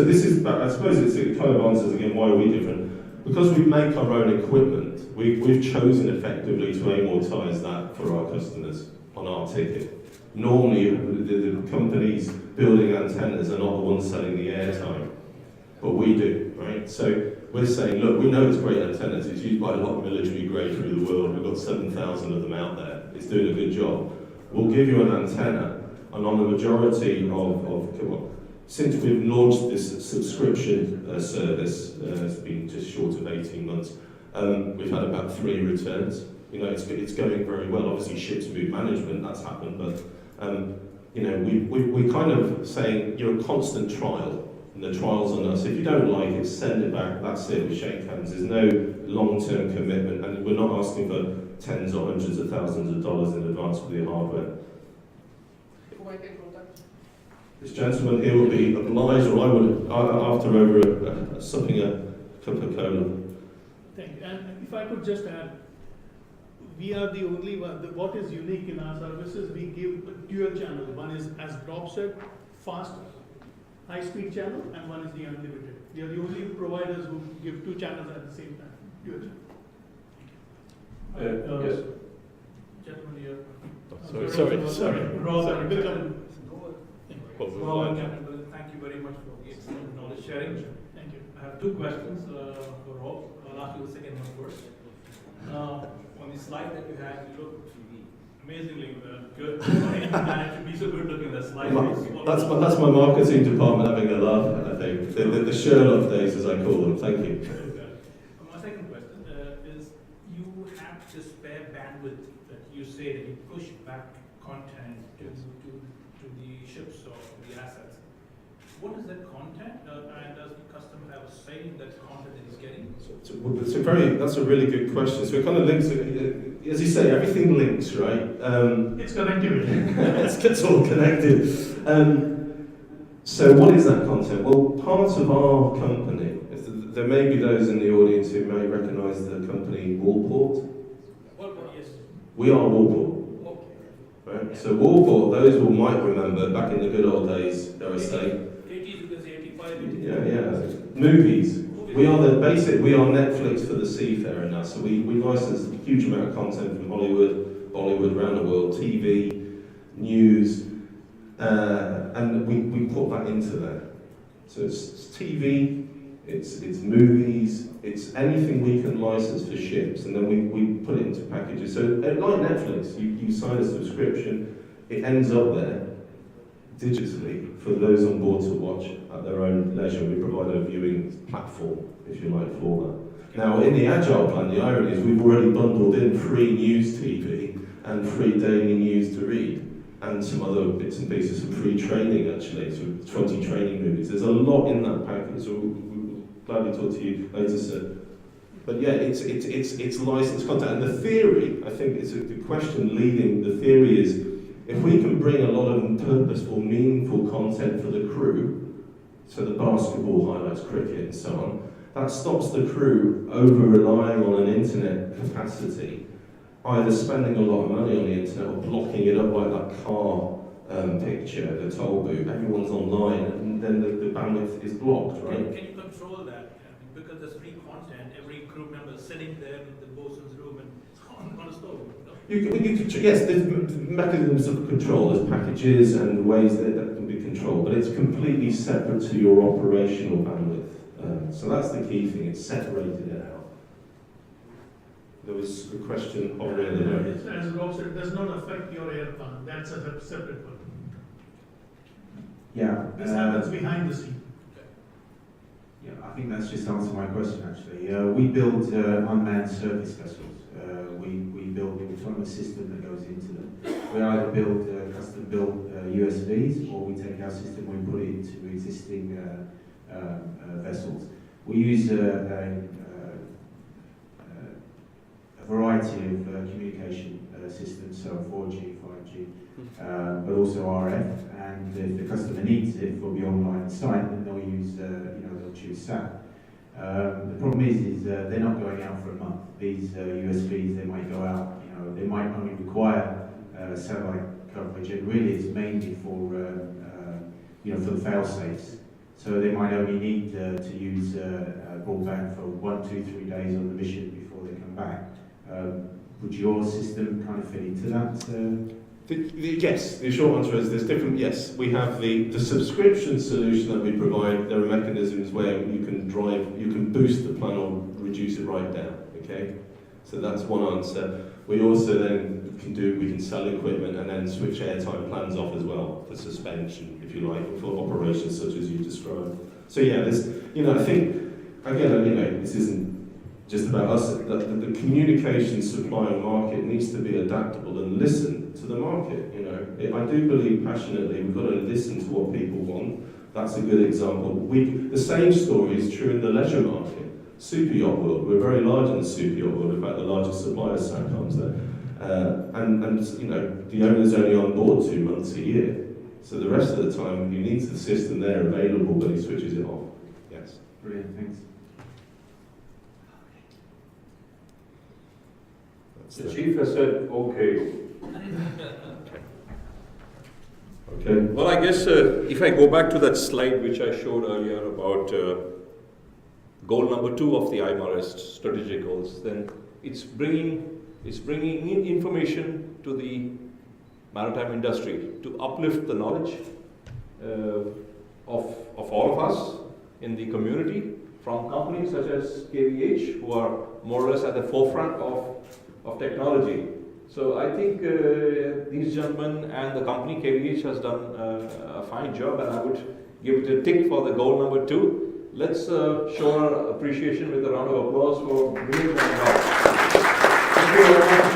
I suppose it kind of answers again why are we different. Because we make our own equipment, we've chosen effectively to amortize that for our customers on our ticket. Normally, the companies building antennas are not the ones selling the airtime, but we do, right? So we're saying, look, we know it's great antennas, it's used by a lot of military grade through the world, we've got 7,000 of them out there, it's doing a good job. We'll give you an antenna, and on the majority since we've launched this subscription service, it's been just short of 18 months, we've had about 3 returns. You know, it's going very well. Obviously, ships move management, that's happened, but you know, we're kind of saying you're a constant trial, and the trial's on us. If you don't like it, send it back, that's it, we shake hands. There's no long-term commitment, and we're not asking for tens or hundreds of thousands of dollars in advance for the hardware. Who I get contact? This gentleman here will be obliged, or I would, after over supping a cup of cola. Thank you. And if I could just add, we are the only one, what is unique in our services, we give a dual channel. One is, as Rob said, fast, high-speed channel, and one is the unlimited. We are the only providers who give 2 channels at the same time, dual channel. Yes. Gentleman here. Sorry. Rob, welcome. Well, Captain, thank you very much for the excellent knowledge sharing. Thank you. I have 2 questions for Rob. I'll ask you the second one first. On the slide that you had, you look amazingly good. And to be so good looking, that slide. That's my marketing department having a laugh, I think. The Sherlock days, as I call them. Thank you. My second question is, you have the spare bandwidth that you say that you push back content to the ships or the assets. What is that content, and does the customer have a say in that content that he's getting? That's a really good question. So it kind of links, as you say, everything links, right? It's connectivity. It's all connected. So what is that content? Well, part of our company, there may be those in the audience who may recognise the company Wallport. Wallport, yes. We are Wallport. Right? So Wallport, those who might remember back in the good old days, dare I say. 80s, you can say 85. Yeah. Movies. We are Netflix for the seafarer now. So we license a huge amount of content from Hollywood, Bollywood, around the world, TV, news, and we put that into there. So it's TV, it's movies, it's anything we can license for ships, and then we put it into packages. So like Netflix, you sign a subscription, it ends up there digitally for those on board to watch at their own leisure. We provide a viewing platform, if you like, for that. Now, in the Agile plan, the irony is we've already bundled in free news TV and free daily news to read, and some other bits and pieces, some free training actually, so 20 training movies. There's a lot in that package, so we'll gladly talk to you later, sir. But yeah, it's licensed content. And the theory, I think, is the question leading. The theory is, if we can bring a lot of purposeful, meaningful content for the crew, so the basketball highlights, cricket and so on, that stops the crew over-relying on an internet capacity, either spending a lot of money on the internet or blocking it up like that car picture, the toll booth. Everyone's online, and then the bandwidth is blocked, right? Can you control that? Because there's free content, every crew member sitting there in the bosun's room and on a stove. Yes, there's mechanisms of control, there's packages and ways that can be controlled, but it's completely separate to your operational bandwidth. So that's the key thing, it's separated it out. There was a question already. As Rob said, it does not affect your air plan, that's a separate one. Yeah. This happens behind the scene. Yeah, I think that's just answered my question actually. We build unmanned surface vessels. We build an autonomous system that goes into them. We either build custom-built USVs, or we take our system and we put it into existing vessels. We use a variety of communication systems, so 4G, 5G, but also RF. And if the customer needs it for the online site, then they'll use, they'll choose SAT. The problem is they're not going out for a month. These USVs, they might go out, they might only require satellite coverage, and really it's mainly for, for the fail-safes. So they might only need to use broadband for 1, 2, 3 days on the mission before they come back. Would your system kind of fit into that? Yes, the short answer is there's different, yes. We have the subscription solution that we provide. There are mechanisms where you can boost the plan or reduce it right down, okay? So that's one answer. We also then we can sell equipment and then switch airtime plans off as well for suspension, if you like, for operations such as you described. So yeah, there's, I think, again, this isn't just about us, that the communication supply and market needs to be adaptable and listen to the market. I do believe passionately we've got to listen to what people want. That's a good example. The same story is true in the leisure market. Super yacht world, we're very large in the super yacht world, in fact the largest supplier of SATCOMs there. The owner's only on board 2 months a year. So the rest of the time he needs the system there available, but he switches it off. Yes. Brilliant, thanks. The chief has said, okay. Okay. Well, I guess if I go back to that slide which I showed earlier about goal number 2 of the IMarEST strategic goals, then it's bringing in information to the maritime industry to uplift the knowledge of all of us in the community, from companies such as KVH, who are more or less at the forefront of technology. So I think these gentlemen and the company KVH has done a fine job, and I would give it a tick for the goal number 2. Let's show our appreciation with a round of applause for Milind and Karkhanis. Thank you very much.